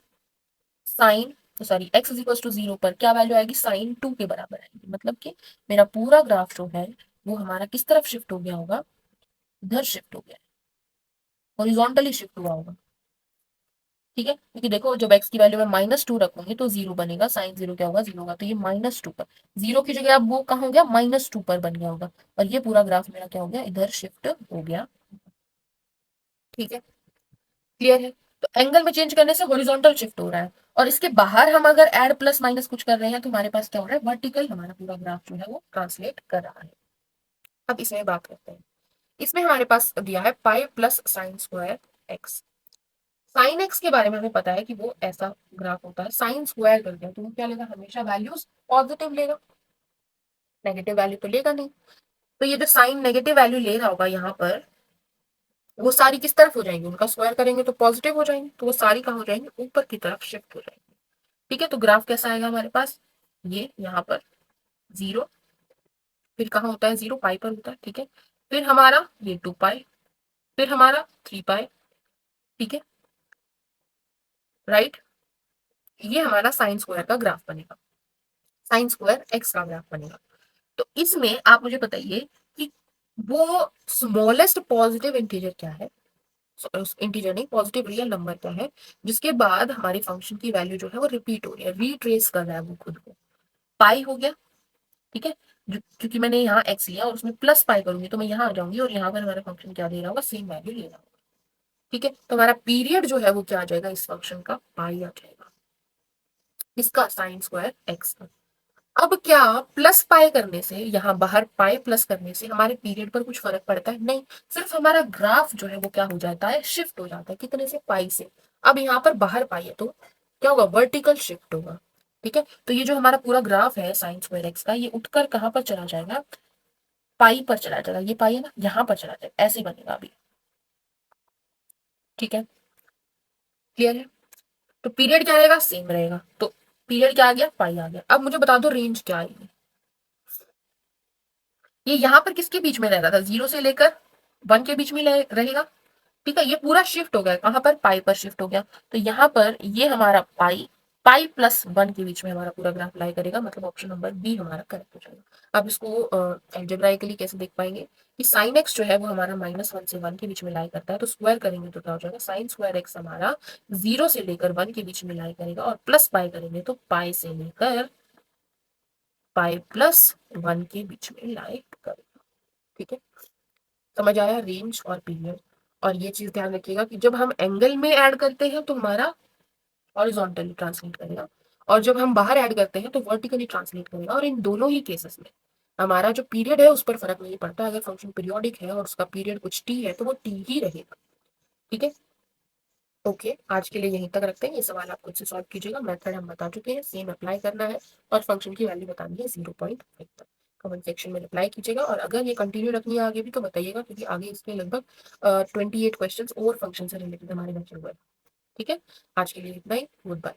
sine sorry x is equal to 0 पर क्या वैल्यू आएगी, साइन 2 के बराबर आएगी। मतलब कि मेरा पूरा ग्राफ जो है वो हमारा किस तरफ शिफ्ट हो गया होगा, इधर शिफ्ट हो गया, हॉरिजॉन्टली शिफ्ट हुआ होगा। ठीक है, क्योंकि देखो जब एक्स की वैल्यू में -2 रखूंगी तो 0 बनेगा, साइन 0 क्या होगा, 0 होगा, तो ये -2 पर, 0 की जगह अब वो कहाँ हो गया, -2 पर बन गया होगा, और ये पूरा ग्राफ मेरा क्या हो गया, इधर शिफ्ट हो गया। ठीक है, क्लियर है, तो एंगल में चेंज करने से हॉरिजॉन्टल शिफ्ट हो रहा है, और इसके बाहर हम अगर ऐड प्लस माइनस कुछ कर रहे हैं तो हमारे पास क्या हो रहा है, वर्टिकल हमारा पूरा ग्राफ जो है वो ट्रांसलेट कर रहा है। अब इसमें बात करते हैं, इसमें हमारे पास दिया है पाई plus sine square x. Sine x के बारे में हमें पता है कि वो ऐसा ग्राफ होता है, साइन स्क्वायर कर दिया तो वो क्या लेगा, हमेशा वैल्यूज पॉजिटिव लेगा, नेगेटिव वैल्यू तो लेगा नहीं। तो ये जो साइन नेगेटिव वैल्यू ले रहा होगा यहाँ पर, वो सारी किस तरफ हो जाएंगी, उनका स्क्वायर करेंगे तो पॉजिटिव हो जाएंगे, तो वो सारी कहाँ हो जाएंगी, ऊपर की तरफ शिफ्ट हो जाएंगे। ठीक है, तो ग्राफ कैसा आएगा हमारे पास, ये यहाँ पर 0, फिर कहाँ होता है 0, पाई पर होता है। ठीक है, फिर हमारा ये 2 पाई, फिर हमारा 3 पाई। ठीक है, राइट, ये हमारा साइन स्क्वायर का ग्राफ बनेगा, साइन स्क्वायर एक्स का ग्राफ बनेगा। तो इसमें आप मुझे बताइए कि वो स्मॉलेस्ट पॉजिटिव इंटीजर क्या है, इंटीजर नहीं, पॉजिटिव रियल नंबर क्या है जिसके बाद हमारे फंक्शन की वैल्यू जो है वो रिपीट हो रही है, रीट्रेस कर रहा है वो खुद को। पाई हो गया, ठीक है, क्योंकि मैंने यहाँ एक्स लिया और उसमें प्लस पाई करूंगी तो मैं यहाँ आ जाऊंगी और यहाँ पर हमारा फंक्शन क्या दे रहा होगा, सेम वैल्यू ले रहा होगा। ठीक है, तो हमारा पीरियड जो है वो क्या आ जाएगा, इस फंक्शन का पाई आ जाएगा, इसका साइन स्क्वायर एक्स का। अब क्या प्लस पाई करने से, यहाँ बाहर पाई प्लस करने से हमारे पीरियड पर कुछ फर्क पड़ता है, नहीं, सिर्फ हमारा ग्राफ जो है वो क्या हो जाता है, शिफ्ट हो जाता है, कितने से, पाई से। अब यहाँ पर बाहर पाई है तो क्या होगा, वर्टिकल शिफ्ट होगा। ठीक है, तो ये जो हमारा पूरा ग्राफ है साइन स्क्वायर एक्स का, ये उठकर कहाँ पर चला जाएगा, पाई पर चला जाएगा, ये पाई है ना, यहाँ पर चला जाएगा, ऐसे ही बनेगा अभी। ठीक है, क्लियर है, तो पीरियड क्या रहेगा, सेम रहेगा, तो पीरियड क्या आ गया, पाई आ गया। अब मुझे बता दो रेंज क्या आएगी, ये यहाँ पर किसके बीच में रह रहा था, 0 से लेकर 1 के बीच में रहेगा। ठीक है, ये पूरा शिफ्ट हो गया, कहाँ पर, पाई पर शिफ्ट हो गया। तो यहाँ पर ये हमारा पाई पाई प्लस 1 के बीच में हमारा पूरा ग्राफ लाई करेगा, मतलब ऑप्शन नंबर बी हमारा करेक्ट हो जाएगा। अब इसको एल्जेब्राइकली कैसे देख पाएंगे कि साइन एक्स जो है वो हमारा -1 से 1 के बीच में लाई करता है, तो स्क्वायर करेंगे तो क्या हो जाएगा, साइन स्क्वायर एक्स हमारा 0 से लेकर 1 के बीच में लाई करेगा, और प्लस पाई करेंगे तो पाई से लेकर पाई प्लस 1 के बीच में लाई करेगा। ठीक है, समझ आया रेंज और पीरियड। और ये चीज ध्यान रखिएगा कि जब हम एंगल में ऐड करते हैं तो हमारा हॉरिजॉन्टली ट्रांसलेट करेगा, और जब हम बाहर ऐड करते हैं तो वर्टिकली ट्रांसलेट करेगा। और इन दोनों ही केसेस में हमारा जो पीरियड है उस पर फर्क नहीं पड़ता, अगर फंक्शन पीरियोडिक है और उसका पीरियड कुछ टी है तो वो टी ही रहेगा। ठीक है, ओके, आज के लिए यहीं तक रखते हैं। ये सवाल आप खुद से सॉल्व कीजिएगा, मेथड हम बता चुके हैं, सेम अप्लाई करना है और फंक्शन की वैल्यू बतानी है 0.5 तक। कमेंट सेक्शन में रिप्लाई कीजिएगा, और अगर ये कंटिन्यू रखनी है आगे भी तो बताइएगा, क्योंकि आगे इसमें लगभग 28 क्वेश्चन और फंक्शन से रिलेटेड हमारे बचे हुए हैं। ठीक है, आज के लिए इतना ही, गुड बाय।